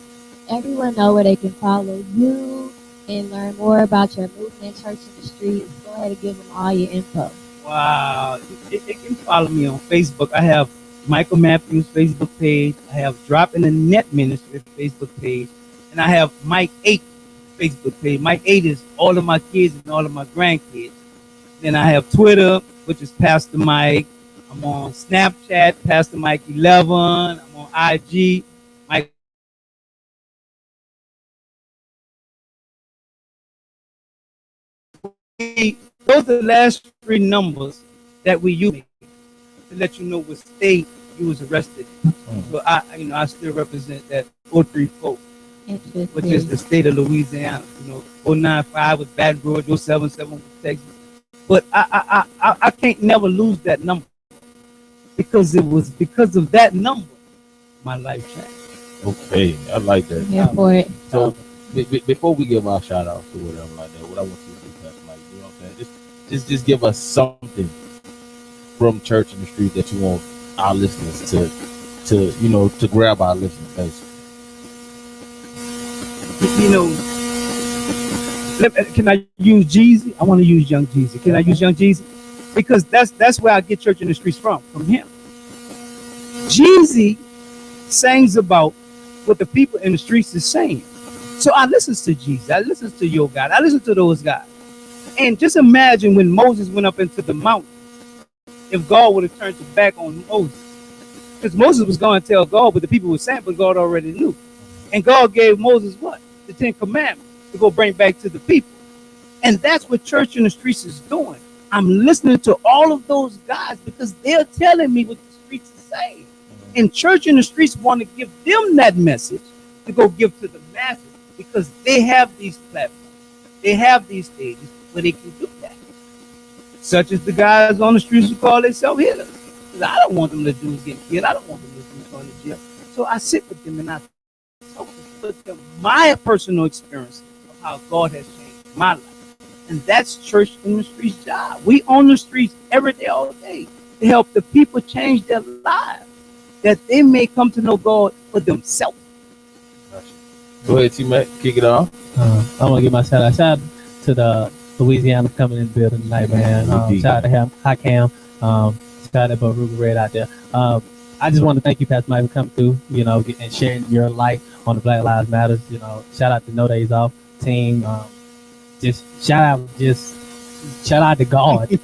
S1: everyone know where they can follow you and learn more about your movement, Church in the Streets. Go ahead and give them all your info.
S5: Wow. You can follow me on Facebook. I have Michael Matthews Facebook page. I have Drop in the Net Ministry Facebook page. And I have Mike 8 Facebook page. Mike 8 is all of my kids and all of my grandkids. Then I have Twitter, which is Pastor Mike. I'm on Snapchat, Pastor Mike 11. I'm on IG, Mike. Those are the last 3 numbers that we use to let you know what state you was arrested in. So I still represent that 434.
S1: Interesting.
S5: which is the state of Louisiana. You know, 095 was Baton Rouge, 077 was Texas. But I can't never lose that number because it was because of that number my life changed.
S3: Okay, I like that.
S1: Here for it.
S3: So before we give our shout outs or whatever like that, what I want you to do, Pastor Mike, you know what I'm saying? Just give us something from church in the street that you want our listeners to grab our listeners' face.
S5: You know, can I use Jeezy? I want to use Young Jeezy. Can I use Young Jeezy? Because that's where I get church in the streets from him. Jeezy sings about what the people in the streets is saying. So I listen to Jeezy. I listen to Yo God. I listen to those guys. And just imagine when Moses went up into the mountain, if God would have turned his back on Moses. Because Moses was going to tell God, but the people were saying, but God already knew. And God gave Moses what? The 10 Commandments to go bring back to the people. And that's what church in the streets is doing. I'm listening to all of those guys because they're telling me what the streets are saying. And church in the streets want to give them that message to go give to the masses because they have these platforms. They have these stages where they can do that. Such as the guys on the streets who call themselves healers. Because I don't want them to do is get killed. I don't want them to do going to jail. So I sit with them and I talk with them my personal experience of how God has changed my life. And that's church in the streets job. We on the streets every day, all day, to help the people change their lives, that they may come to know God for themselves.
S3: Go ahead, T-Mac, kick it off.
S2: I want to give my shout out. Shout out to the Louisiana coming in the building tonight, man. Shout out to him, Hi Cam. Shout out to Baruga Red out there. I just want to thank you, Pastor Mike, for coming through, you know, and sharing your light on the Black Lives Matters. You know, shout out to No Days Off team. Just shout out to God. Shout out to God. You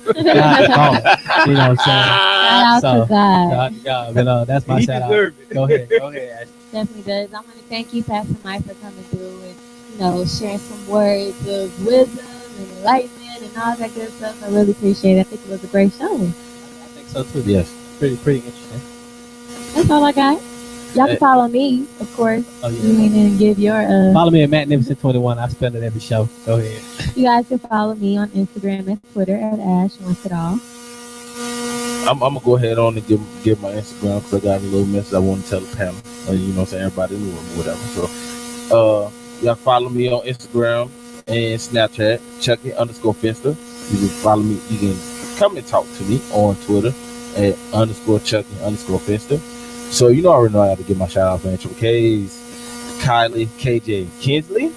S2: know what I'm saying?
S1: Shout out to God.
S2: Shout out to God. But, that's my
S5: He
S2: shout out.
S5: deserved it.
S2: Go ahead, Ashley.
S1: Definitely does. I want to thank you, Pastor Mike, for coming through and, you know, sharing some words of wisdom and enlightenment and all that good stuff. I really appreciate it. I think it was a great show.
S2: I think so too.
S3: Yes.
S2: Pretty interesting.
S1: That's all I got. Y'all can follow me, of course.
S2: Oh, yeah.
S1: You didn't give your
S2: Follow me at Magnificent21. I spend it every show. Go ahead.
S1: You guys can follow me on Instagram and Twitter at Ash Wants It All.
S3: I'm gonna go ahead on and give my Instagram because I got a little message I want to tell the panel. You know what I'm saying? Everybody in the room or whatever. So y'all follow me on Instagram and Snapchat, Chucky_Finster. You can follow me, you can come and talk to me on Twitter at _Chucky_Finster. So you know I already know I have to give my shout out to Triple K's, Kylie, KJ, Kinsley.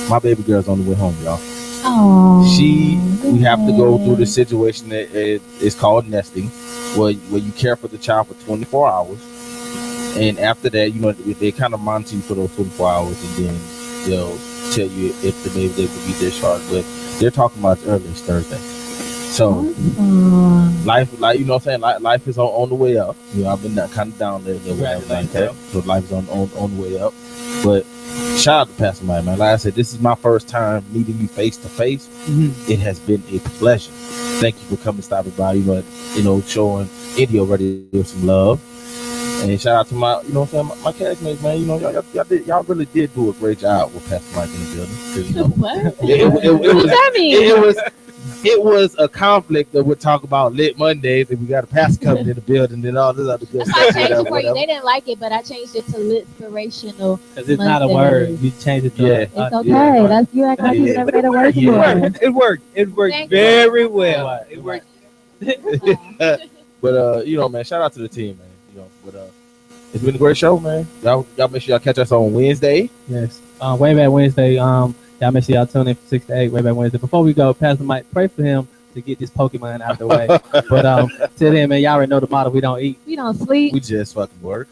S3: My baby girl's on the way home, y'all.
S1: Oh,
S3: We have to go through the situation that is called nesting, where you care for the child for 24 hours, and after that, you know, they kind of monitor you for those 24 hours, and then they'll tell you if the baby they will be discharged. But they're talking about as early as Thursday. So life, like you know, what I'm saying, life is on the way up. You know, I've been kind of down there, like that. So life is on the way up. But shout out to Pastor Mike, man. Like I said, this is my first time meeting you face to face. It has been a pleasure. Thank you for coming, stopping by. You know, showing Indio Radio some love. And shout out to my, you know what I'm saying, my castmates, man. You know, y'all really did do a great job with Pastor Mike in the building. 'Cause, you know,
S1: What does that mean?
S3: It was a conflict that we'd talk about lit Mondays and we got a pastor coming in the building and all this other good
S1: I
S3: stuff.
S1: changed it for you. They didn't like it, but I changed it to litspirational.
S2: Because it's not a word. You change it to
S1: It's okay. That's you act like you never made a word before.
S5: It worked very well.
S2: It
S5: worked.
S3: But you know, man, shout out to the team, man. You know, but it's been a great show, man. Y'all make sure y'all catch us on Wednesday.
S2: Yes. Way back Wednesday. Y'all make sure y'all tune in from 6 to 8. Way back Wednesday. Before we go, Pastor Mike, pray for him to get this Pokemon out the way. But till then, man, y'all already know the motto: we don't eat,
S1: We don't sleep.
S3: We just fucking work.